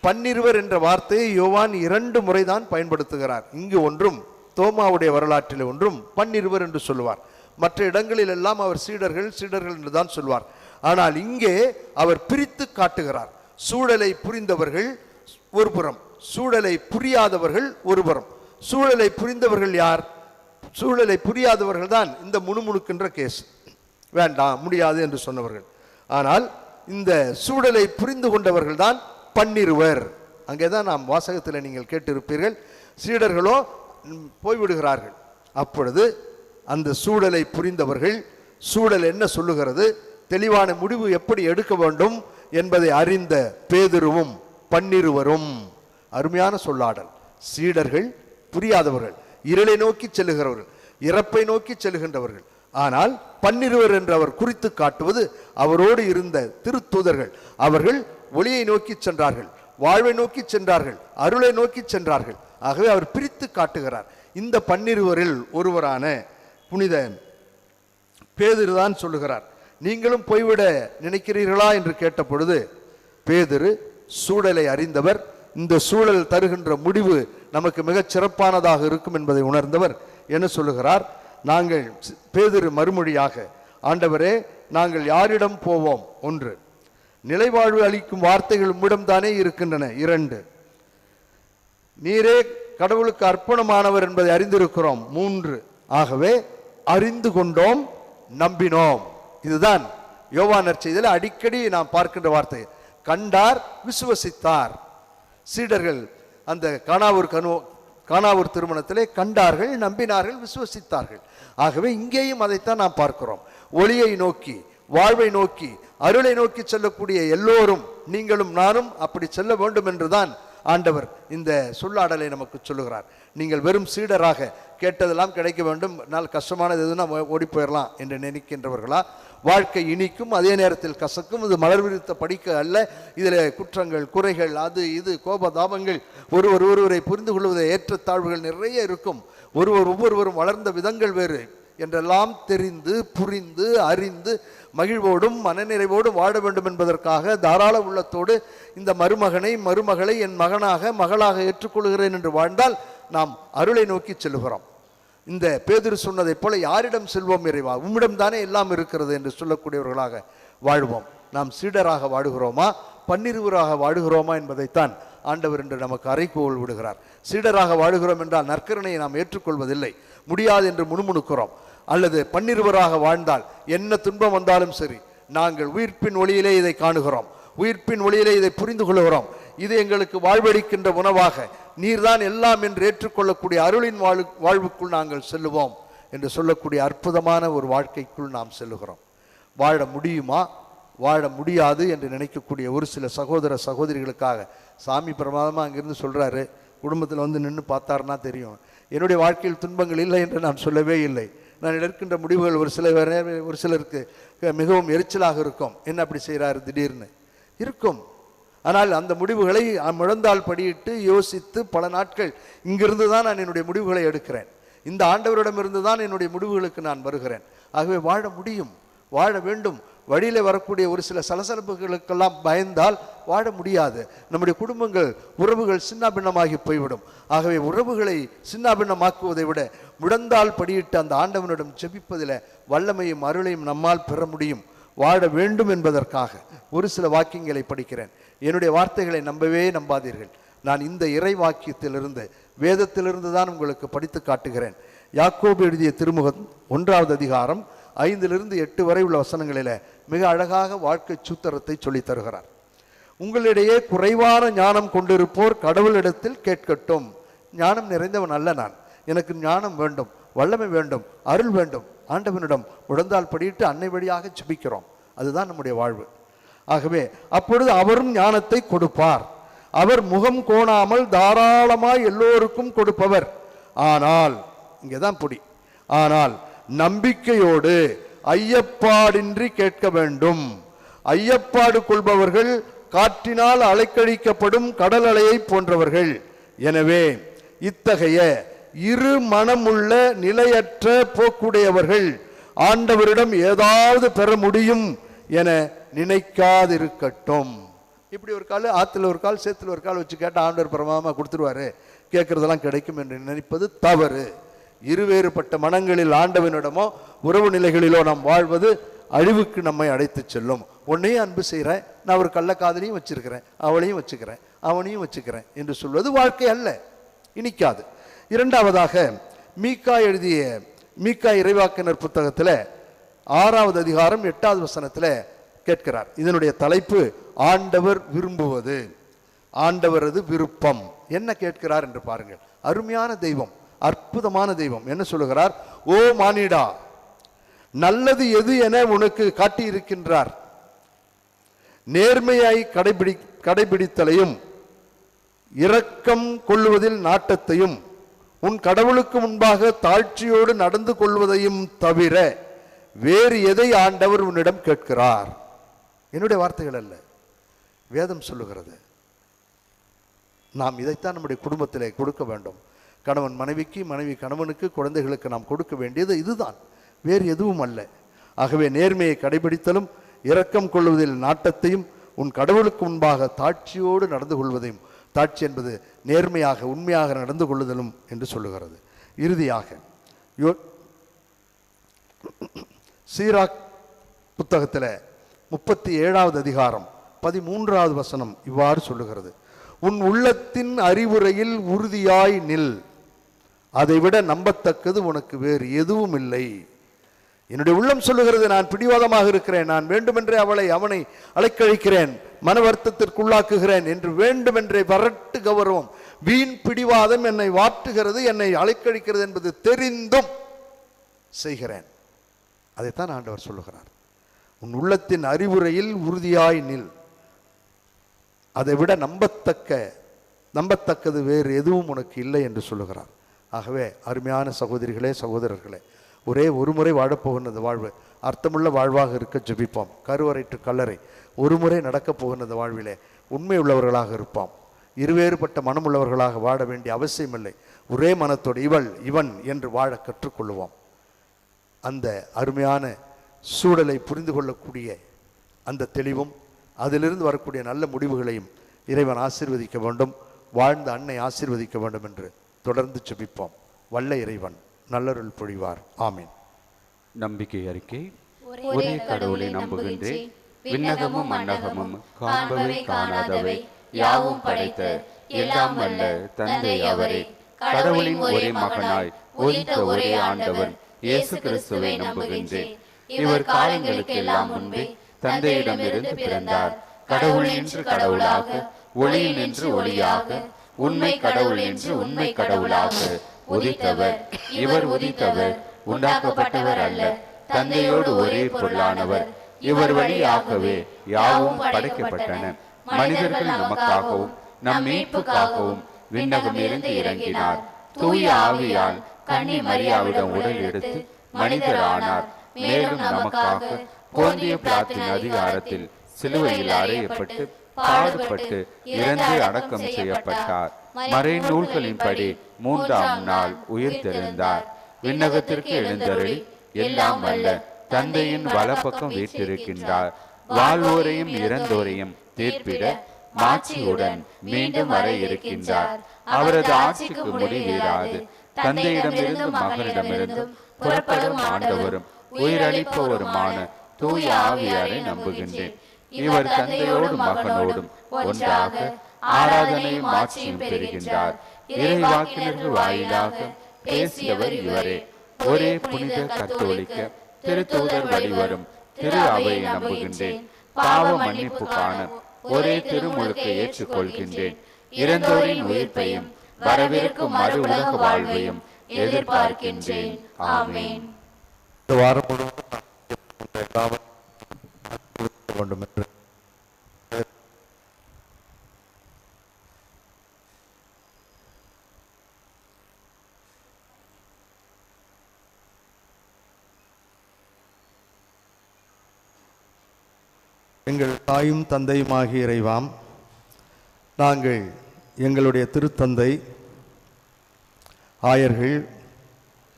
பன்னிருவர் என்ற வார்த்தையை யோவான் 2 முறைதான் பயன்படுத்துகிறார். இங்கு ஒன்றும் தோமாவுடைய வரலாற்றில் ஒன்றும் பன்னிருவர் என்று சொல்லுவார். மற்ற இடங்களில் எல்லாம் அவர் சீடர்கள் சீடர்கள் என்று தான் சொல்வார். ஆனால் இங்கே அவர் பிரித்து காட்டுகிறார். சூழலை புரிந்தவர்கள் ஒருபுறம், சூழலை புரியாதவர்கள் ஒருபுறம். சூழலை புரிந்தவர்கள் யார்? சூழலை புரியாதவர்கள் தான் இந்த முணுமுணுக்கின்ற கேஸ், வேண்டாம் முடியாது என்று சொன்னவர்கள். ஆனால் இந்த சூழலை புரிந்து கொண்டவர்கள் தான் பன்னிருவர். அங்கேதான் நாம் வாசகத்தில் நீங்கள் கேட்டிருப்பீர்கள், சீடர்களோ போய்விடுகிறார்கள். அப்பொழுது அந்த சூழலை புரிந்தவர்கள், சூழல் என்ன சொல்லுகிறது, தெளிவான முடிவு எப்படி எடுக்க வேண்டும் என்பதை அறிந்த பேதுருவும் பன்னிருவரும். அருமையான சொல்லாடல். சீடர்கள் புரியாதவர்கள், இருளை நோக்கி செல்லுகிறவர்கள், இறப்பை நோக்கி செல்லுகின்றவர்கள். ஆனால் பன்னிருவர் என்று அவர் குறித்து காட்டுவது அவரோடு இருந்த திருத்தூதர்கள். அவர்கள் ஒளியை நோக்கி சென்றார்கள், வாழ்வை நோக்கி சென்றார்கள், அருளை நோக்கி சென்றார்கள். ஆகவே அவர் பிரித்து காட்டுகிறார். இந்த பன்னிருவரில் ஒருவரான புனித பேதுரு தான் சொல்லுகிறார், நீங்களும் போய்விட நினைக்கிறீர்களா என்று கேட்ட பொழுது பேதுரு சூழலை அறிந்தவர், இந்த சூழல் தருகின்ற முடிவு நமக்கு மிகச் சிறப்பானதாக இருக்கும் என்பதை உணர்ந்தவர் என்ன சொல்லுகிறார்? நாங்கள் பேதுரு மறுமொழியாக, ஆண்டவரே நாங்கள் யாரிடம் போவோம்? 1, நிலைவாழ்வு அளிக்கும் வார்த்தைகள் உம்மிடம் தானே இருக்கின்றன. 2, நீரே கடவுளுக்கு அர்ப்பணமானவர் என்பதை அறிந்திருக்கிறோம். 3, ஆகவே அறிந்து கொண்டோம், நம்பினோம். இதுதான் யோவான் நற்செய்தியில் அடிக்கடி நாம் பார்க்கின்ற வார்த்தை. கண்டார், விசுவசித்தார். சீடர்கள் அந்த கானாவூர் திருமணத்திலே கண்டார்கள், நம்பினார்கள், விசுவசித்தார்கள். ஆகவே இங்கேயும் அதைத்தான் நாம் பார்க்கிறோம். ஒளியை நோக்கி, வாழ்வை நோக்கி, அருளை நோக்கி செல்லக்கூடிய எல்லோரும், நீங்களும் நானும் அப்படி செல்ல வேண்டும் என்றுதான் ஆண்டவர் இந்த சொல்லாடலை நமக்கு சொல்லுகிறார். நீங்கள் வெறும் சீடராக கேட்டதெல்லாம் கிடைக்க வேண்டும், நாள் கஷ்டமானது எதுனா ஓடி போயிடலாம் என்று நினைக்கின்றவர்களா? வாழ்க்கை இனிக்கும், அதே நேரத்தில் கசக்கும். இது மலர் விரித்த படிக்க அல்ல. இதில் குற்றங்கள், குறைகள், அது இது, கோபதாபங்கள், ஒருவரை புரிந்து கொள்வதை ஏற்றத்தாழ்வுகள் நிறைய இருக்கும். ஒவ்வொருவரும் வளர்ந்த விதங்கள் வேறு என்றெல்லாம் தெரிந்து புரிந்து அறிந்து மகிழ்வோடும் மனநிறைவோடும் வாழ வேண்டும் என்பதற்காக தாராள உள்ளத்தோடு இந்த மருமகளை என் மகளாக ஏற்றுக்கொள்கிறேன் என்று வாழ்ந்தால் நாம் அருளை நோக்கி செல்கிறோம். இந்த பேதுரு சொன்னதை போல யாரிடம் செல்வோம் இறைவா, உம்மிடம் தானே எல்லாம் இருக்கிறது என்று சொல்லக்கூடியவர்களாக வாழ்வோம். நாம் சீடராக வாடுகிறோமா, பன்னிருவராக வாடுகிறோமா என்பதைத்தான் ஆண்டவர் என்று நமக்கு அறைகோல் விடுகிறார். சீடராக வாடுகிறோம் என்றால் நற்கருணையை நாம் ஏற்றுக்கொள்வதில்லை, முடியாது என்று முணுமுணுக்கிறோம். அல்லது பன்னிருவராக வாழ்ந்தால் என்ன துன்பம் வந்தாலும் சரி, நாங்கள் உயிர்ப்பின் ஒளியிலே இதை காணுகிறோம், உயிர்ப்பின் ஒளியிலே இதை புரிந்து கொள்கிறோம், இது எங்களுக்கு வாழ்வளிக்கின்ற உணவாக நீர்தான் எல்லாம் என்று ஏற்றுக்கொள்ளக்கூடிய அருளின் வாழ்வுக்குள் நாங்கள் செல்லுவோம் என்று சொல்லக்கூடிய அற்புதமான ஒரு வாழ்க்கைக்குள் நாம் செல்லுகிறோம். வாழ முடியுமா, வாழ முடியாது என்று நினைக்கக்கூடிய ஒரு சில சகோதர சகோதரிகளுக்காக சாமி பிரமாதமாக அங்கிருந்து சொல்கிறாரு, குடும்பத்தில் வந்து நின்று பார்த்தாருன்னா தெரியும். என்னுடைய வாழ்க்கையில் துன்பங்கள் இல்லை என்று நான் சொல்லவே இல்லை. நான் எடுக்கின்ற முடிவுகள் ஒரு சிலருக்கு மிகவும் எரிச்சலாக இருக்கும். என்ன அப்படி செய்கிறாரு திடீர்னு இருக்கும். ஆனால் அந்த முடிவுகளை முழந்தால் படியிட்டு யோசித்து பல நாட்கள் இங்கிருந்து தான் நான் என்னுடைய முடிவுகளை எடுக்கிறேன். இந்த ஆண்டவரிடமிருந்து தான் என்னுடைய முடிவுகளுக்கு நான் வருகிறேன். ஆகவே வாழ முடியும், வாழ வேண்டும். வழியில் வரக்கூடிய ஒரு சில சலசலப்புகளுக்கெல்லாம் பயந்தால் வாழ முடியாது. நம்முடைய குடும்பங்கள், உறவுகள் சின்னாபின்னமாகி போய்விடும். ஆகவே உறவுகளை சின்னாபின்னமாக்குவதை விட முழந்தால் படியிட்டு அந்த ஆண்டவனிடம் ஜெபிப்பதில் வல்லமையும் அருளையும் நம்மால் பெற முடியும். வாழ வேண்டும் என்பதற்காக ஒரு சில வாக்கியங்களை படிக்கிறேன். என்னுடைய வார்த்தைகளை நம்பவே நம்பாதீர்கள். நான் இந்த இறை வாக்கியத்திலிருந்து, வேதத்திலிருந்து தான் உங்களுக்கு படித்து காட்டுகிறேன். யாக்கோபு எழுதிய திருமுகம் 1வது அதிகாரம் 5 to 8 வரை உள்ள வசனங்களில் மிக அழகாக வாழ்க்கை சூத்திரத்தை சொல்லித் தருகிறார். உங்களிடையே குறைவான ஞானம் கொண்டிருப்போர் கடவுளிடத்தில் கேட்கட்டும். ஞானம் நிறைந்தவன் அல்ல நான், எனக்கு ஞானம் வேண்டும், வல்லமை வேண்டும், அருள் வேண்டும். ஆண்டவனிடம் முழந்தால் படியிட்டு அன்னை வழியாக ஜெபிக்கிறோம். அதுதான் நம்முடைய வாழ்வு. ஆகவே அப்பொழுது அவரும் ஞானத்தை கொடுப்பார். அவர் முகம் கோணாமல் தாராளமாய் எல்லோருக்கும் கொடுப்பவர். ஆனால் இங்கேதான் பொடி, ஆனால் நம்பிக்கையோடு ஐயப்பாடின்றி கேட்க வேண்டும். ஐயப்பாடு கொள்பவர்கள் காற்றினால் அலைக்கழிக்கப்படும் கடல் அலையை போன்றவர்கள். எனவே இத்தகைய இரு மனமுள்ள நிலையற்ற போக்குடையவர்கள் ஆண்டவரிடம் ஏதாவது பெற முடியும் என நினைக்காதிருக்கட்டும். இப்படி ஒரு கால் ஆற்றுல ஒரு கால் சேத்துல ஒரு கால் வச்சு கேட்டால் ஆண்டவர் பிரமாதமாக கொடுத்துருவாரு, கேட்கறதெல்லாம் கிடைக்கும் என்று நினைப்பது தவறு. இருவேறுபட்ட மனங்களில் ஆண்டவனிடமோ உறவு நிலைகளிலோ நாம் வாழ்வது அழிவுக்கு நம்மை அழைத்து செல்லும். உன்னையும் அன்பு செய்கிறேன், நான் ஒரு கள்ளக்காதலையும் வச்சிருக்கிறேன், அவளையும் வச்சுக்கிறேன், அவனையும் வச்சுக்கிறேன் என்று சொல்வது வாழ்க்கை அல்ல, இனிக்காது. இரண்டாவதாக மீகா எழுதிய மீகா இறைவாக்கினர் புத்தகத்தில் 6வது அதிகாரம் 8வது வசனத்தில் கேட்கிறார். இதனுடைய தலைப்பு ஆண்டவர் விரும்புவது, ஆண்டவரது விருப்பம். என்ன கேட்கிறார் என்று பாருங்கள். அருமையான தெய்வம், அற்புதமான தெய்வம். என்ன சொல்லுகிறார்? ஓ மானிடா, நல்லது எது என உனக்கு காட்டியிருக்கின்றார். நேர்மையாய் கடைபிடித்தலையும் இரக்கம் கொள்வதில் நாட்டத்தையும் உன் கடவுளுக்கு முன்பாக தாழ்ச்சியோடு நடந்து கொள்வதையும் தவிர வேறு எதை ஆண்டவர் உன்னிடம் கேட்கிறார்? என்னுடைய வார்த்தைகள் அல்ல, வேதம் சொல்லுகிறது. நாம் இதைத்தான் நம்முடைய குடும்பத்திலே கொடுக்க வேண்டும். கணவன் மனைவிக்கு, மனைவி கணவனுக்கு, குழந்தைகளுக்கு நாம் கொடுக்க வேண்டியது இதுதான், வேறு எதுவும் அல்ல. ஆகவே நேர்மையை கடைபிடித்தலும் இரக்கம் கொள்வதில் நாட்டத்தையும் உன் கடவுளுக்கு முன்பாக தாட்சியோடு நடந்து கொள்வதையும், தாட்சி என்பது நேர்மையாக உண்மையாக நடந்து கொள்ளுதலும் என்று சொல்லுகிறது. இறுதியாக சீராக் புத்தகத்தில் 37வது அதிகாரம் 13வது வசனம் இவ்வாறு சொல்லுகிறது. உன் உள்ளத்தின் அறிவுரையில் உறுதியாய் நில், அதைவிட நம்பத்தக்கது உனக்கு வேறு எதுவும் இல்லை. என்னுடைய உள்ளம் சொல்லுகிறது, நான் பிடிவாதமாக இருக்கிறேன், நான் வேண்டுமென்றே அவனை அலைக்கழிக்கிறேன், மன வருத்தத்திற்குள்ளாக்குகிறேன் என்று வேண்டுமென்றே வரட்டு கௌரவம், வீண் பிடிவாதம் என்னை வாட்டுகிறது, என்னை அலைக்கழிக்கிறது என்பது தெரிந்தும் செய்கிறேன். அதைத்தான் ஆண்டவர் சொல்லுகிறார். உன் உள்ளத்தின் அறிவுரையில் உறுதியாய் நில், அதை விட நம்பத்தக்கது வேறு எதுவும் உனக்கு இல்லை என்று சொல்லுகிறார். ஆகவே அருமையான சகோதரிகளே, சகோதரர்களே, ஒரே ஒரு முறை வாழப்போகின்றது வாழ்வு அர்த்தமுள்ள வாழ்வாக இருக்க ஜெபிப்போம். கருவறை டு கல்லறை ஒரு முறை நடக்கப் போகின்றது வாழ்விலே உண்மை உள்ளவர்களாக இருப்போம். இருவேறுபட்ட மனம் உள்ளவர்களாக வாழ வேண்டிய அவசியமில்லை. ஒரே மனத்தோடு இவன் என்று வாழ கற்றுக்கொள்வோம். அந்த அருமையான சூழலை புரிந்து கொள்ளக்கூடிய அந்த தெளிவும் அதிலிருந்து வரக்கூடிய நல்ல முடிவுகளையும் இறைவன் ஆசீர்வதிக்க வேண்டும். வாழ்ந்த அன்னை ஆசீர்வதிக்க வேண்டும் என்று தொடர்ந்து ஜெபிப்போம். வல்ல இறைவன் நல்லருள் பொழிவார். ஆமீன்.
நம்பிக்கை அறிக்கை. ஒரே கடவுளை நம்புகின்றேன். விண்ணகமும் மண்ணகமும் காண்பவை காணாதவை யாவும் படைத்த எல்லாம் வல்ல தந்தை அவரே, கடவுளின் ஒரே மகனாய் உதித்த ஒரே ஆண்டவர் இயேசு கிறிஸ்துவை நம்புகின்றேன். இவர் காலங்களுக்கு எல்லாம் முன்பே தந்தையிடமிருந்து பிறந்தார். கடவுள் என்று கடவுளாக, ஒளியில் நின்று ஒளியாக, உண்மை கடவுள் என்று உண்மை கடவுளாக உதித்தவர். இவர் உதித்தவர், உண்டாக்கப்பட்டவர் அல்ல, தந்தையோடு ஒரே பொருளானவர். இவர் வழியாகவே யாவும் படைக்கப்பட்டன. மனிதர்கள் நமக்காகவும் நம் மீட்புக்காகவும் விண்ணகமிருந்து இறங்கினார். தூய ஆவியால் கன்னி மரியாவிடம் உடல் எடுத்து மனிதரானார். மேலும் நமக்காக போந்திய பிலாத்தின் அதிகாரத்தில் சிலுவையில் அறையப்பட்டு பாடுபட்டு இறந்து அடக்கம் செய்யப்பட்டார். மறை நூல்களின்படி 3ஆம் நாள் உயிர்த்தெழுந்தார். விண்ணகத்திற்கு எழுந்தருளி எல்லாம் வல்ல தந்தையின் வலப்பக்கம் வீற்றிருக்கின்றார். வாழ்வோரையும் இறந்தோரையும் தீர்ப்பிட மாட்சியுடன் மீண்டும் வர இருக்கின்றார். அவரது ஆட்சிக்கு முடிவீராது. தந்தையிடமிருந்தும் மகனிடமிருந்தும் புறப்படும் ஆண்டவரும் உயிரளிப்பவருமான தூய ஆவியாரை நம்புகின்றேன். இவர் தந்தையோடும் மகனோடும் ஒன்றாக ஆராதனையும் ஆட்சியும் பெறுகின்றார். இறைவாக்கினர்கள் வாயிலாக பேசியவர் இவரே. ஒரே புனித கத்தோலிக்க திருத்தூதர் வழிவரும் திரு அவையை நம்புகின்றேன். பாவ மன்னிப்பு காண ஒரே திருமுழுக்கை ஏற்றுக்கொள்கின்றேன். இறந்தோரின் உயிர்ப்பையும் வரவிருக்கும் மறு உலக வாழ்வையும் எதிர்பார்க்கின்றேன். ஆமேன்.
வாரம் முழுவதும் வேண்டும் என்று எங்கள் தாயும் தந்தையுமாகிய இறைவாம், நாங்கள் எங்களுடைய திருத்தந்தை, ஆயர்கள்,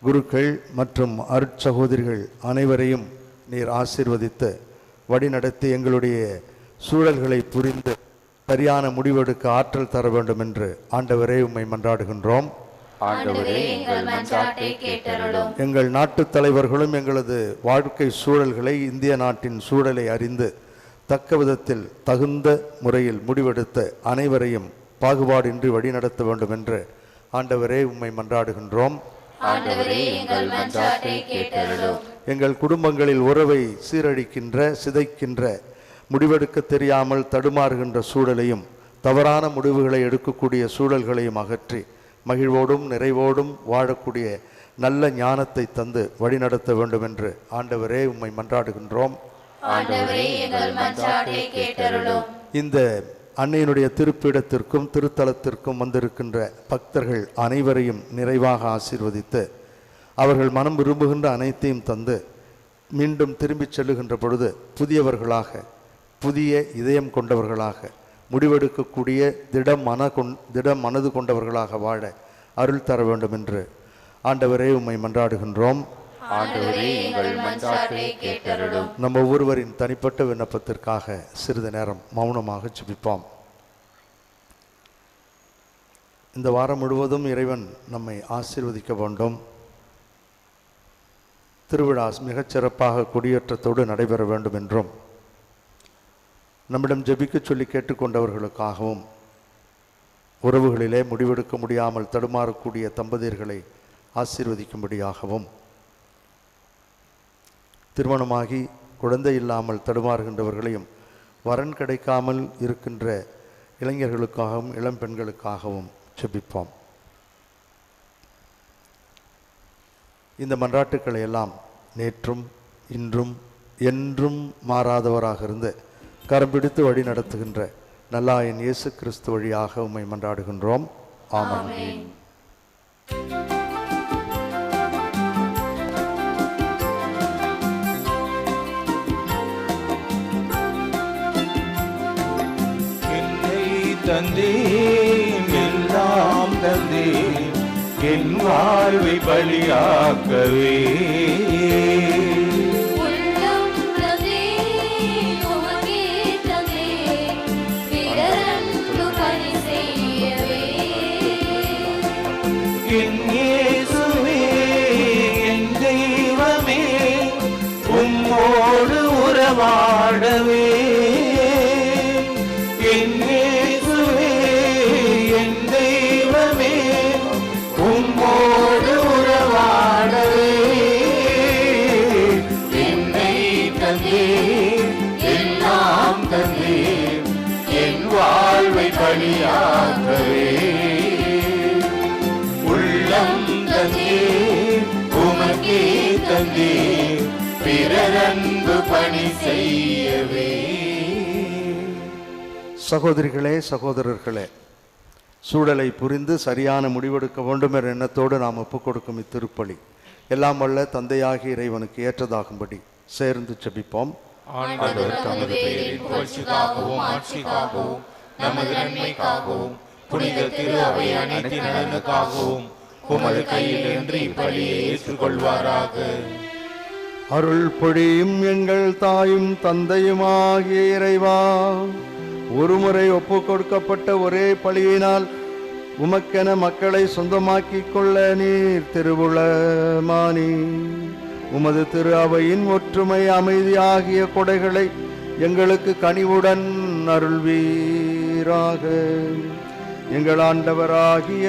குருக்கள் மற்றும் அருட்சகோதரிகள் அனைவரையும் நீர் ஆசீர்வதித்து வழிநடத்தி எங்களுடைய சூழல்களை புரிந்து சரியான முடிவெடுக்க ஆற்றல் தர வேண்டும் என்று ஆண்டவரே உம்மை மன்றாடுகின்றோம்.
ஆண்டவரே எங்கள் மன்றாட்டை கேட்டருளும்.
எங்கள் நாட்டுத் தலைவர்களும் எங்களது வாழ்க்கை சூழல்களை, இந்திய நாட்டின் சூழலை அறிந்து தக்க விதத்தில் தகுந்த முறையில் முடிவெடுத்த அனைவரையும் பாகுபாடின்றி வழிநடத்த வேண்டும் என்று ஆண்டவரே உம்மை மன்றாடுகின்றோம்.
ஆண்டவரே எங்கள் மன்றாட்டை கேட்டருளும்.
எங்கள் குடும்பங்களில் உறவை சீரழிக்கின்ற, சிதைக்கின்ற, முடிவெடுக்க தெரியாமல் தடுமாறுகின்ற சூழலையும், தவறான முடிவுகளை எடுக்கக்கூடிய சூழல்களையும் அகற்றி மகிழ்வோடும் நிறைவோடும் வாழக்கூடிய நல்ல ஞானத்தை தந்து வழிநடத்த வேண்டும் என்று ஆண்டவரே உம்மை மன்றாடுகின்றோம்.
ஆண்டவரே எங்கள் மன்றாட்டை கேட்டருளும்.
இந்த அன்னையினுடைய திருப்பீடத்திற்கும் திருத்தலத்திற்கும் வந்திருக்கின்ற பக்தர்கள் அனைவரையும் நிறைவாக ஆசீர்வதித்து அவர்கள் மனம் விரும்புகின்ற அனைத்தையும் தந்து மீண்டும் திரும்பிச் செல்லுகின்ற பொழுது புதியவர்களாக, புதிய இதயம் கொண்டவர்களாக, முடிவெடுக்கக்கூடிய திட மனது கொண்டவர்களாக வாழ அருள் தர வேண்டும் என்று ஆண்டவரே உம்மை மன்றாடுகின்றோம்.
ஆண்டவரே எங்கள் மன்றாட்டை கேட்டருளும்.
நம்ம ஒவ்வொருவரின் தனிப்பட்ட விண்ணப்பத்திற்காக சிறிது நேரம் மௌனமாக ஜெபிப்போம். இந்த வாரம் முழுவதும் இறைவன் நம்மை ஆசீர்வதிக்க வேண்டும். திருவிழா மிகச்சிறப்பாக கொடியேற்றத்தோடு நடைபெற வேண்டும் என்றும், நம்மிடம் ஜெபிக்க சொல்லி கேட்டுக்கொண்டவர்களுக்காகவும், உறவுகளிலே முடிவெடுக்க முடியாமல் தடுமாறக்கூடிய தம்பதியர்களை ஆசீர்வதிக்கும்படியாகவும், திருமணமாகி குழந்தை இல்லாமல் தடுமாறுகின்றவர்களையும், வரன் கிடைக்காமல் இருக்கின்ற இளைஞர்களுக்காகவும் இளம் பெண்களுக்காகவும் ஜெபிப்போம். இந்த மன்றாட்டுக்களை எல்லாம் நேற்றும் இன்றும் என்றும் மாறாதவராக இருந்து கரம் பிடித்து வழி நடத்துகின்ற நல்லாயன் இயேசு கிறிஸ்து வழியாக உம்மை மன்றாடுகின்றோம். ஆமென்.
தந்தேன் எல்லாம் தந்தேன் என் வாழ்வை பலியாக்கவே. என் இயேசுவே என் தெய்வமே உம்மோடு உறவாடவே. என் இயேசுவே என் தெய்வமே உம்மோடு உறவாடவே. என்னை தந்தேன் எல்லாம் தந்தேன் என் வாழ்வை பலியாக்கவே. உமக்கே தந்தே பிறரன்பு பணி செய்யவே.
சகோதரிகளே, சகோதரர்களே, சூழலை புரிந்து சரியான முடிவெடுக்க வேண்டும் என்ற எண்ணத்தோடு நாம் ஒப்புக் கொடுக்கும் இத்திருப்பலி எல்லாம் வல்ல தந்தையாகிய இறைவனுக்கு ஏற்றதாகும்படி சேர்ந்து ஜெபிப்போம்.
ஆண்டவர் தமது பெயரின் புகழ்ச்சிக்காகவும் ஆட்சிக்காகவும் நமது நன்மைக்காகவும் புனித திரு அவை அனைத்து நலனுக்காகவும் உமது கையில் என்று இப்பலியை ஏற்றுக்கொள்வாராக.
அருள் பொழியும் எங்கள் தாயும் தந்தையுமாகிய இறைவா, ஒருமுறை ஒப்புக் கொடுக்கப்பட்ட ஒரே பலியினால் உமக்கென மக்களை சொந்தமாக்கிக் கொள்ள நீர் திருவுளமானி உமது திரு அவையின் ஒற்றுமை, அமைதி ஆகிய கொடைகளை எங்களுக்கு கனிவுடன் அருள்வீராக. எங்கள் ஆண்டவராகிய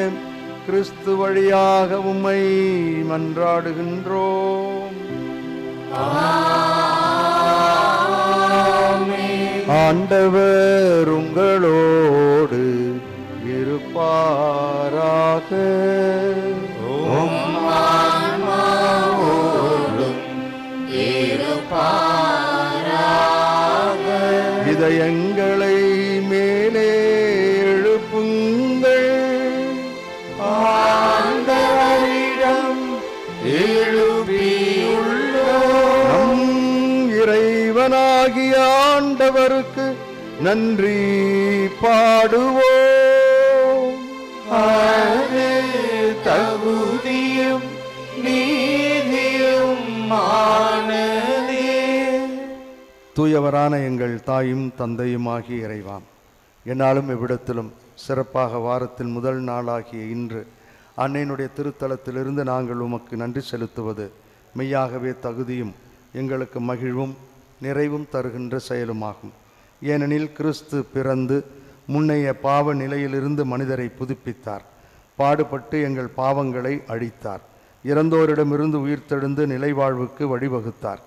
கிறிஸ்து வழியாக உம்மை மன்றாடுகின்றோம். ஆண்டவர் உங்களோடு இருப்பாராக. இதயங்களை மேலே எழுப்புங்கள்.
ஆண்டவரிடம் எழுப்பியுள்ளோம்.
இறைவனாகிய ஆண்டவருக்கு நன்றி பாடுவோம்.
அது தகுதியும் நீதியும் ஆனதே.
தூயவரான எங்கள் தாயும் தந்தையுமாகிய இறைவா, என்னாலும் எவ்விடத்திலும் சிறப்பாக வாரத்தின் முதல் நாளாகிய இன்று அன்னையினுடைய திருத்தலத்திலிருந்து நாங்கள் உமக்கு நன்றி செலுத்துவது மெய்யாகவே தகுதியும் எங்களுக்கு மகிழ்வும் நிறைவும் தருகின்ற செயலுமாகும். ஏனெனில் கிறிஸ்து பிறந்து முன்னைய பாவ நிலையிலிருந்து மனிதரை புதுப்பித்தார். பாடுபட்டு எங்கள் பாவங்களை அழித்தார். இறந்தோரிடமிருந்து உயிர்த்தெழுந்து நிலைவாழ்வுக்கு வழிவகுத்தார்.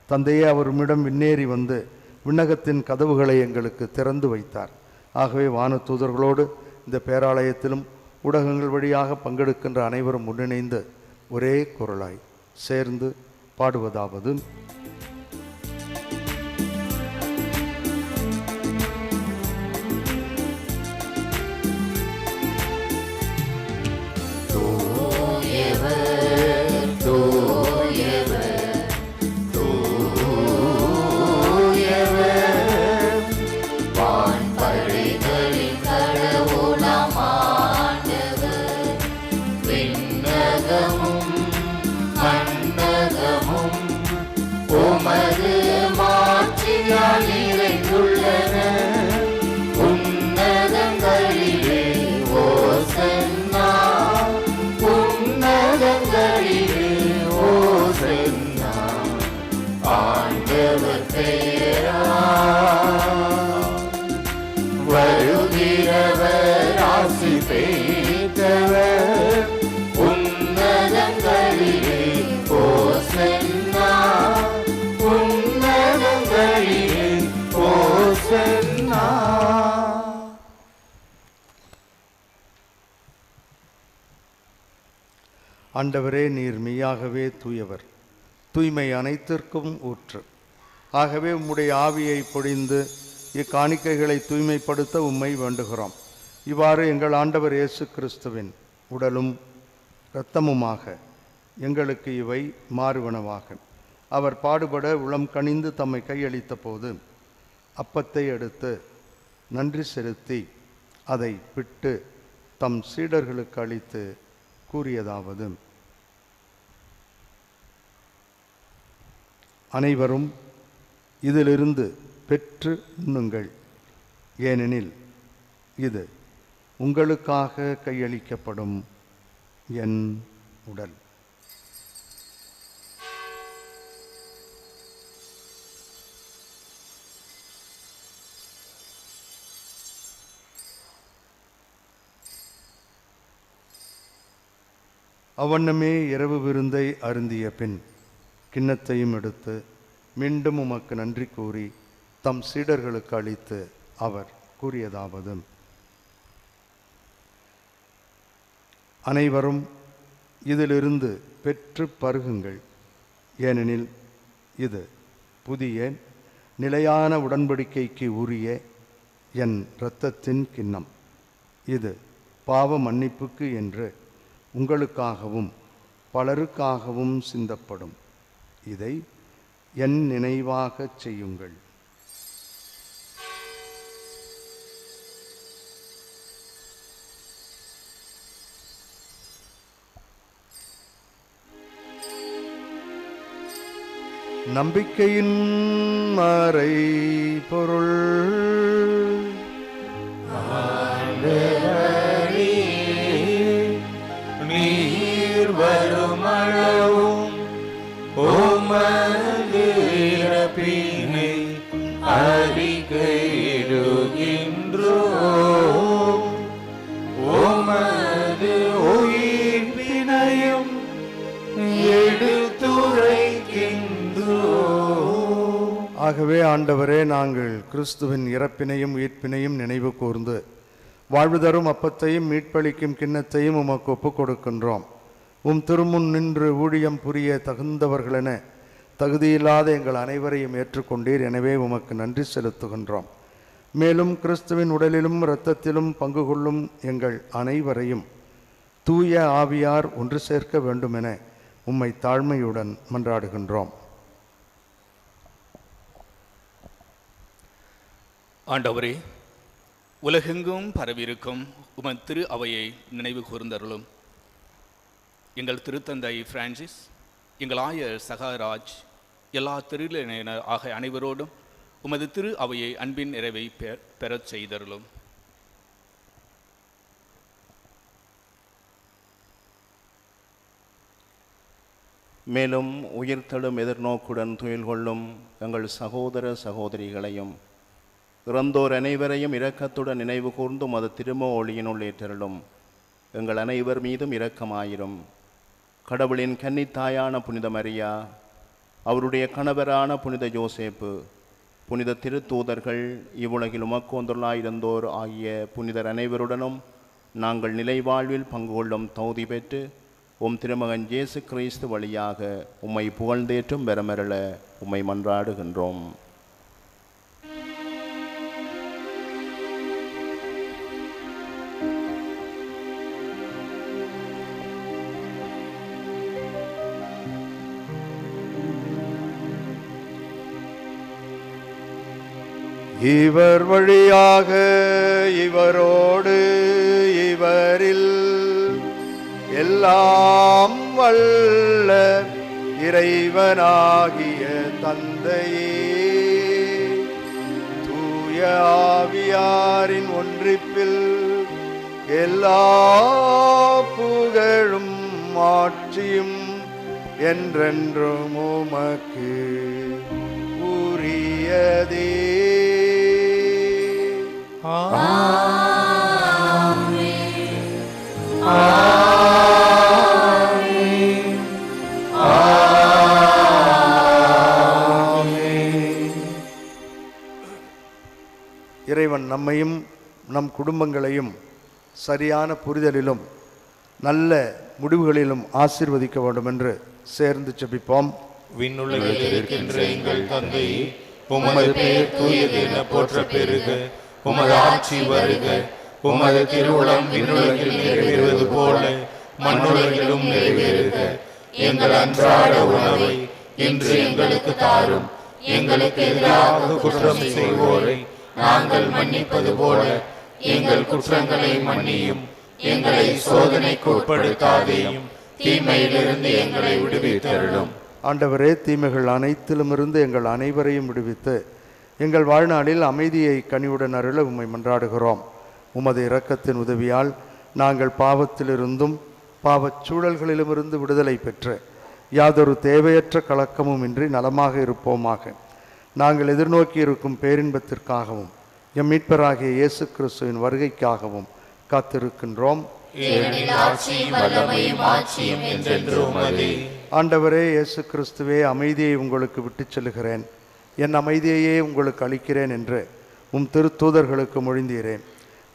தந்தையே, அவருமிடம் விண்ணேறி வந்து விண்ணகத்தின் கதவுகளை எங்களுக்கு திறந்து வைத்தார். ஆகவே வானதூதர்களோடு இந்த பேராலயத்திலும் ஊடகங்கள் வழியாக பங்கெடுக்கின்ற அனைவரும் ஒன்றிணைந்து ஒரே குரலாய் சேர்ந்து பாடுவதாவது:
வருகிறவர் ஆசி பெற்றவர் உன்னதங்களிலே ஓசன்னா, உன்னதங்களிலே ஓசன்னா.
ஆண்டவரே, நீர் மெய்யாகவே தூயவர், தூய்மை அனைத்திற்கும் ஊற்று. ஆகவே உம்முடைய ஆவியை பொழிந்து இக்காணிக்கைகளை தூய்மைப்படுத்த உம்மை வேண்டுகிறோம். இவ்வாறு எங்கள் ஆண்டவர் இயேசு கிறிஸ்துவின் உடலும் இரத்தமுமாக எங்களுக்கு இவை மாறுவனவாக. அவர் பாடுபட உளம் கனிந்து தம்மை கையளித்த போது அப்பத்தை எடுத்து நன்றி செலுத்தி அதை பிட்டு தம் சீடர்களுக்கு அளித்து கூறியதாவது: அனைவரும் இதிலிருந்து பெற்று உண்ணுங்கள், ஏனெனில் இது உங்களுக்காக கையளிக்கப்படும் என் உடல். அவ்வண்ணமே இரவு விருந்தை அருந்திய பின் கிண்ணத்தையும் எடுத்து மீண்டும் உமக்கு நன்றி கூறி தம் சீடர்களுக்கு அளித்து அவர் கூறியதாவது: அனைவரும் இதிலிருந்து பெற்று பருகுங்கள், ஏனெனில் இது புதிய நிலையான உடன்படிக்கைக்கு உரிய என் இரத்தத்தின் கிண்ணம். இது பாவ மன்னிப்புக்கு என்று உங்களுக்காகவும் பலருக்காகவும் சிந்தப்படும். இதை என் நினைவாகச் செய்யுங்கள். நம்பிக்கையின் மறை பொருள்
நீர் வருமளவும் உமது இறப்பினை அறிக்கையிடுகின்றோம், உமது உயிர்ப்பினையும் எடுத்துரைக்கின்றோம்.
ஆகவே ஆண்டவரே, நாங்கள் கிறிஸ்துவின் இறப்பினையும் உயிர்ப்பினையும் நினைவு கூர்ந்து வாழ்வு தரும் அப்பத்தையும் மீட்பளிக்கும் கிண்ணத்தையும் உமக்கு ஒப்புக் கொடுக்கின்றோம். உம் திருமுன் நின்று ஊழியம் புரிய தகுந்தவர்களென தகுதியில்லாத எங்கள் அனைவரையும் ஏற்றுக்கொண்டீர். எனவே உமக்கு நன்றி செலுத்துகின்றோம். மேலும் கிறிஸ்துவின் உடலிலும் இரத்தத்திலும் பங்கு கொள்ளும் எங்கள் அனைவரையும் தூய ஆவியார் ஒன்று சேர்க்க வேண்டுமென உம்மை தாழ்மையுடன் மன்றாடுகின்றோம்.
ஆண்டவரே, உலகெங்கும் பரவியிருக்கும் உமது திரு அவையை நினைவு கூர்ந்தருளும். எங்கள் திருத்தந்தை பிரான்சிஸ், எங்கள் ஆயர் சகாராஜ், எல்லா திருநிலையினர் ஆகிய அனைவரோடும் உமது திரு அவையை அன்பின் நிறைவை பெறச் செய்தருளும்.
மேலும் உயிர்த்தெழும் எதிர்நோக்குடன் துயில் கொள்ளும் எங்கள் சகோதர சகோதரிகளையும் இறந்தோர் அனைவரையும் இரக்கத்துடன் நினைவு கூர்ந்தும் அது திரும்ப ஒளியினுள் ஏற்றலும் எங்கள் அனைவர் மீதும் இரக்கமாயிரும். கடவுளின் கன்னித்தாயான புனித மரியா, அவருடைய கணவரான புனித யோசேப்பு, புனித திருத்தூதர்கள், இவ்வுலகில் உமக்கோந்துள்ளாயிருந்தோர் ஆகிய புனிதர் அனைவருடனும் நாங்கள் நிலைவாழ்வில் பங்கு கொள்ளும் தகுதி பெற்று உம் திருமகன் இயேசு கிறிஸ்து வழியாக உம்மை புகழ்ந்தேற்றும் பெறமரள உம்மை மன்றாடுகின்றோம்.
இவர் வழியாக இவரோடு இவரில் எல்லாம் வல்ல இறைவனாகிய தந்தையே, தூய ஆவியாரின் ஒன்றிப்பில் எல்லா புகழும் ஆட்சியும் என்றென்றும் உமக்கு உரியதே. இறைவன் நம்மையும் நம் குடும்பங்களையும் சரியான புரிதலிலும் நல்ல முடிவுகளிலும் ஆசீர்வதிக்க வேண்டும் என்று சேர்ந்து ஜெபிப்போம்.
விண்ணுலகில் இருக்கின்ற எங்கள் தந்தையே, உமது பெயர் தூயது என போற்ற பெறுக. உமது ஆட்சி வருக. உமது திருவுளம் விண்ணுலகில் நிறைவேறுவது போல மண்ணுலகிலும் நிறைவேறுக. எங்கள் அன்றாட உணவை இன்று எங்களுக்கு தாரும். எங்களுக்கு எதிராக குற்றம் செய்வோரை நாங்கள் மன்னிப்பது போல எங்கள் குற்றங்களை மன்னியும். எங்களை சோதனைக்கு உட்படுத்தாதேயும், தீமையிலிருந்து எங்களை விடுவித்தருளும்.
ஆண்டவரே, தீமைகள் அனைத்திலுமிருந்து எங்கள் அனைவரையும் விடுவித்து எங்கள் வாழ்நாளில் அமைதியை கனிவுடன் அருள உம்மை மன்றாடுகிறோம். உமது இரக்கத்தின் உதவியால் நாங்கள் பாவத்திலிருந்தும் பாவச் சூழல்களிலுமிருந்து விடுதலை பெற்று யாதொரு தேவையற்ற கலக்கமும் இன்றி நலமாக இருப்போமாக. நாங்கள் எதிர்நோக்கி இருக்கும் பேரின்பத்திற்காகவும் எம் மீட்பராகிய இயேசு கிறிஸ்துவின் வருகைக்காகவும் காத்திருக்கின்றோம். ஆண்டவரே இயேசு கிறிஸ்துவே, அமைதியை உங்களுக்கு விட்டுச் செல்கிறேன், என் அமைதியையே உங்களுக்கு அளிக்கிறேன் என்று உம் திருத்தூதர்களுக்கு மொழிந்தீரேன்.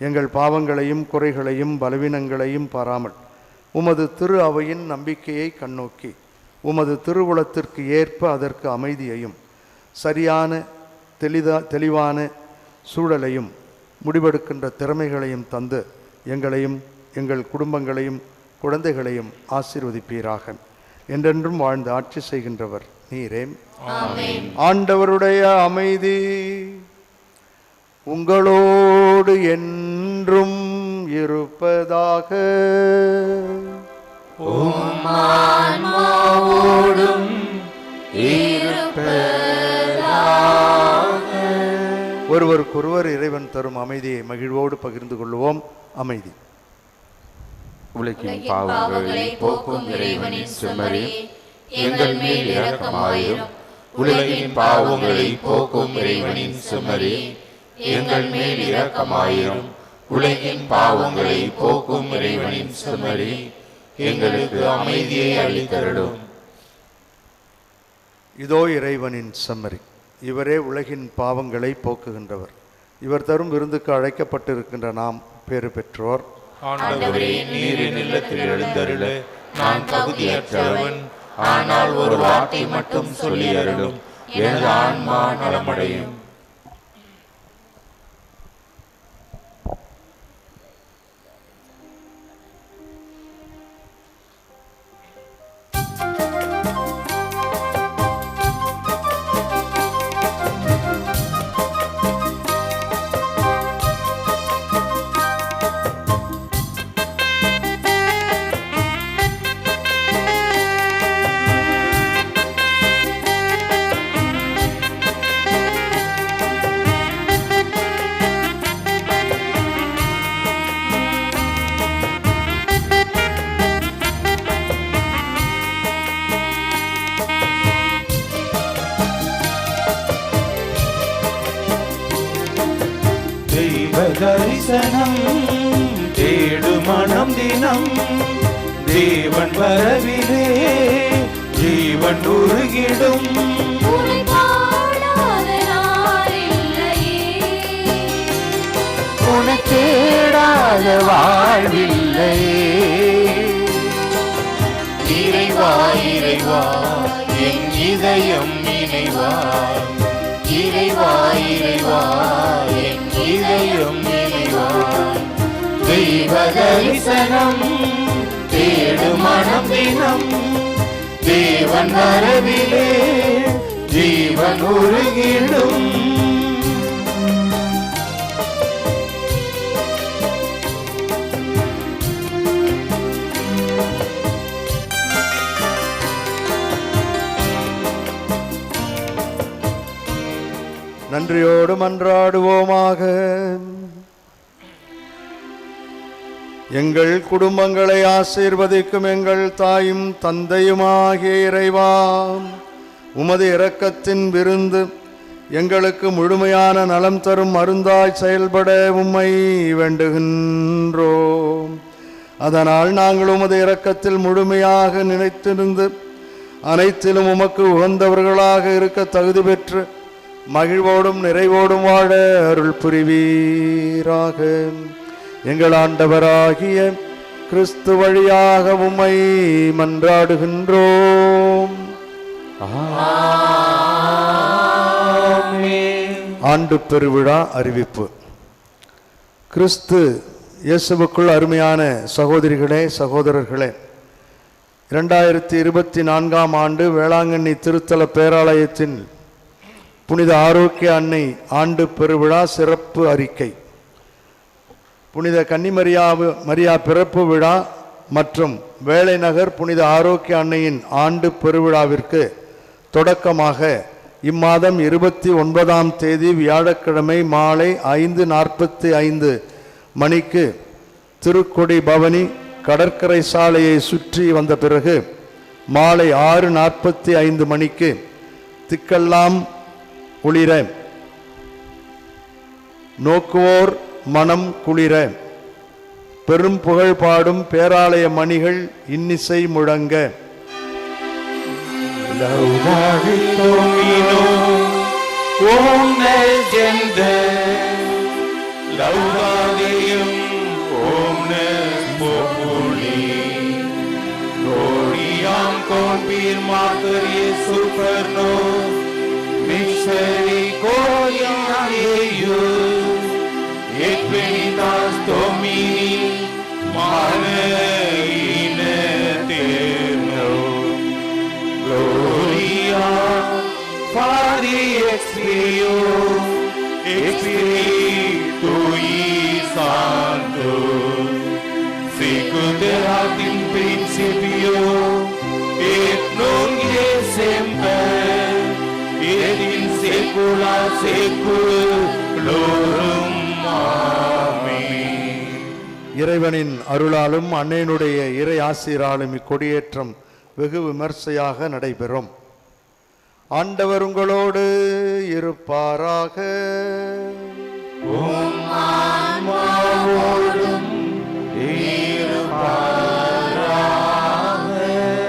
எங்கள் பாவங்களையும் குறைகளையும் பலவீனங்களையும் பாராமல் உமது திரு அவையின் நம்பிக்கையை கண்ணோக்கி உமது திருவுளத்திற்கு ஏற்ப அதற்கு அமைதியையும் சரியான தெளிவான சூழலையும் முடிவெடுக்கின்ற திறமைகளையும் தந்து எங்களையும் எங்கள் குடும்பங்களையும் குழந்தைகளையும் ஆசீர்வதிப்பீராக. என்றென்றும் வாழ்ந்து ஆட்சி செய்கின்றவர் நீரே. ஆண்டவருடைய அமைதி உங்களோடு என்றும் இருப்பதாக. ஒருவருக்கொருவர் இறைவன் தரும் அமைதியை மகிழ்வோடு பகிர்ந்து கொள்வோம். அமைதி.
உலகின் பாவங்களை போக்கும் இறைவனின் செம்மறி, எங்கள் மேல் இரக்கமாயிரும். உலகின் பாவங்களை போக்கும் இறைவனின் செம்மறி, எங்கள் மேல் இரக்கமாயிரும். உலகின் பாவங்களை போக்கும் இறைவனின் செம்மறி, எங்களுக்கு அமைதியை அளித்தருளும்.
இதோ இறைவனின் செம்மறி, இவரே உலகின் பாவங்களை போக்குகின்றவர். இவர் தரும் விருந்துக்கு அழைக்கப்பட்டிருக்கின்ற நாம் பேறு பெற்றோர்.
ஆண்டவரே, நீர் என் இல்லத்தில் எழுந்தருள நான் தகுதியற்றவன். ஆனால் ஒரு வார்த்தை மட்டும் சொல்லி அருளும், எனது ஆன்மா நலமடையும். தரிசனம் தேடும் மனம் தினம் தேவன் வரவிலே ஜீவன் உருகிடும். உனக்கேடாத வாழ்வில்லை. இறைவா இறைவா என் இதயம் நினைவாய். இறைவா இறைவா என் இதயம் நினைவாய். தெய்வ தரிசனம் தேடும் மனம் தினம் தேவன் வரவிலே ஜீவன் உருகிடும்.
நன்றியோடு மன்றாடுவோமாக. எங்கள் குடும்பங்களை ஆசீர்வதிக்கும் எங்கள் தாயும் தந்தையுமாகிய இறைவா, உமது இரக்கத்தின் விருந்து எங்களுக்கு முழுமையான நலம் தரும் மருந்தாய் செயல்பட உம்மை வேண்டுகின்றோம். அதனால் நாங்கள் உமது இரக்கத்தில் முழுமையாக நினைத்திருந்து அனைத்திலும் உமக்கு உகந்தவர்களாக இருக்க தகுதி பெற்று மகிழ்வோடும் நிறைவோடும் வாழ அருள் புரிவீராக. எங்கள் ஆண்டவராகிய கிறிஸ்து வழியாக உம்மை மன்றாடுகின்றோம். ஆண்டு பெருவிழா அறிவிப்பு. கிறிஸ்து இயேசுவுக்குள் அருமையான சகோதரிகளே சகோதரர்களே, 2024 ஆண்டு வேளாங்கண்ணி திருத்தல பேராலயத்தின் புனித ஆரோக்கிய அன்னை ஆண்டு பெருவிழா சிறப்பு அறிக்கை. புனித கன்னிமரியா பிறப்பு விழா மற்றும் வேலைநகர் புனித ஆரோக்கிய அன்னையின் ஆண்டு பெருவிழாவிற்கு தொடக்கமாக இம்மாதம் 29ஆம் தேதி வியாழக்கிழமை மாலை 5:45 மணிக்கு திருக்கொடி பவனி கடற்கரை சாலையை சுற்றி வந்த பிறகு மாலை 6:45 மணிக்கு திக்கெல்லாம் குளிர நோக்குவோர் மனம் குளிர பெரும் புகழ் பாடும் பேராலய மணிகள் இன்னிசை முழங்க
Misericordia Eius, et venitas Domini, mane in aeternum. Gloria Patri et Filio, et Spiritui Sancto, sicut erat in principio, et nunc et semper, et in saecula saeculorum. ஆமென்.
இறைவனின் அருளாலும் அன்னையினுடைய இறை ஆசீராலும் இக்கொடியேற்றம் வெகு விமர்சையாக நடைபெறும். ஆண்டவர் உங்களோடு இருப்பாராக.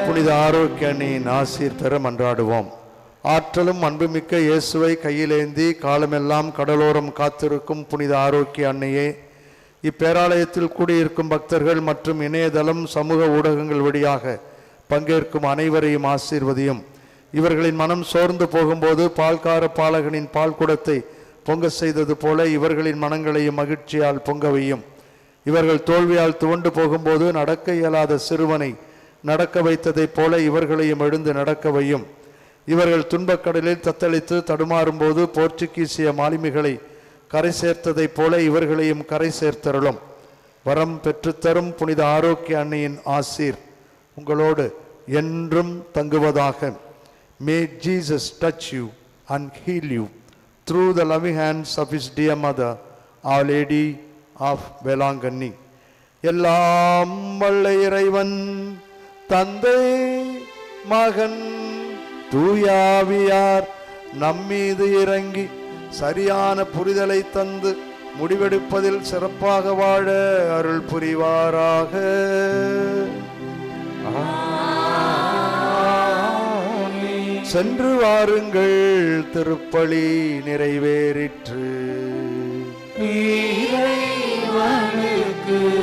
புனித ஆரோக்கிய அன்னையின் ஆசீர் பெற மன்றாடுவோம். ஆற்றலும் அன்புமிக்க இயேசுவை கையிலேந்தி காலமெல்லாம் கடலோரம் காத்திருக்கும் புனித ஆரோக்கிய அன்னையே, இப்பேராலயத்தில் கூடியிருக்கும் பக்தர்கள் மற்றும் இணையதளம் சமூக ஊடகங்கள் வழியாக பங்கேற்கும் அனைவரையும் ஆசீர்வதியும். இவர்களின் மனம் சோர்ந்து போகும்போது பால்கார பாலகனின் பால் குடத்தை பொங்க செய்தது போல இவர்களின் மனங்களையும் மகிழ்ச்சியால் பொங்கவையும். இவர்கள் தோல்வியால் துவண்டு போகும்போது நடக்க இயலாத சிறுவனை நடக்க வைத்ததைப் போல இவர்களையும் எழுந்து நடக்கவையும். இவர்கள் துன்பக்கடலில் தத்தளித்து தடுமாறும் போது போர்ச்சுகீசிய மாலுமிகளை கரை சேர்த்ததைப் போல இவர்களையும் கரை சேர்த்தருளும். வரம் பெற்றுத்தரும் புனித ஆரோக்கிய அன்னையின் ஆசீர் உங்களோடு என்றும் தங்குவதாக. May Jesus touch you and heal you through the loving hands of his dear mother, Our Lady of Velanganni. எல்லாம் வல்ல இறைவன் தந்தை மகன் தூயாவியார் நம்மீது இறங்கி சரியான புரிதலை தந்து முடிவெடுப்பதில் சிறப்பாக வாழ அருள் புரிவாராக. சென்று வாருங்கள், திருப்பலி நிறைவேறிற்று.
இறைவனுக்கு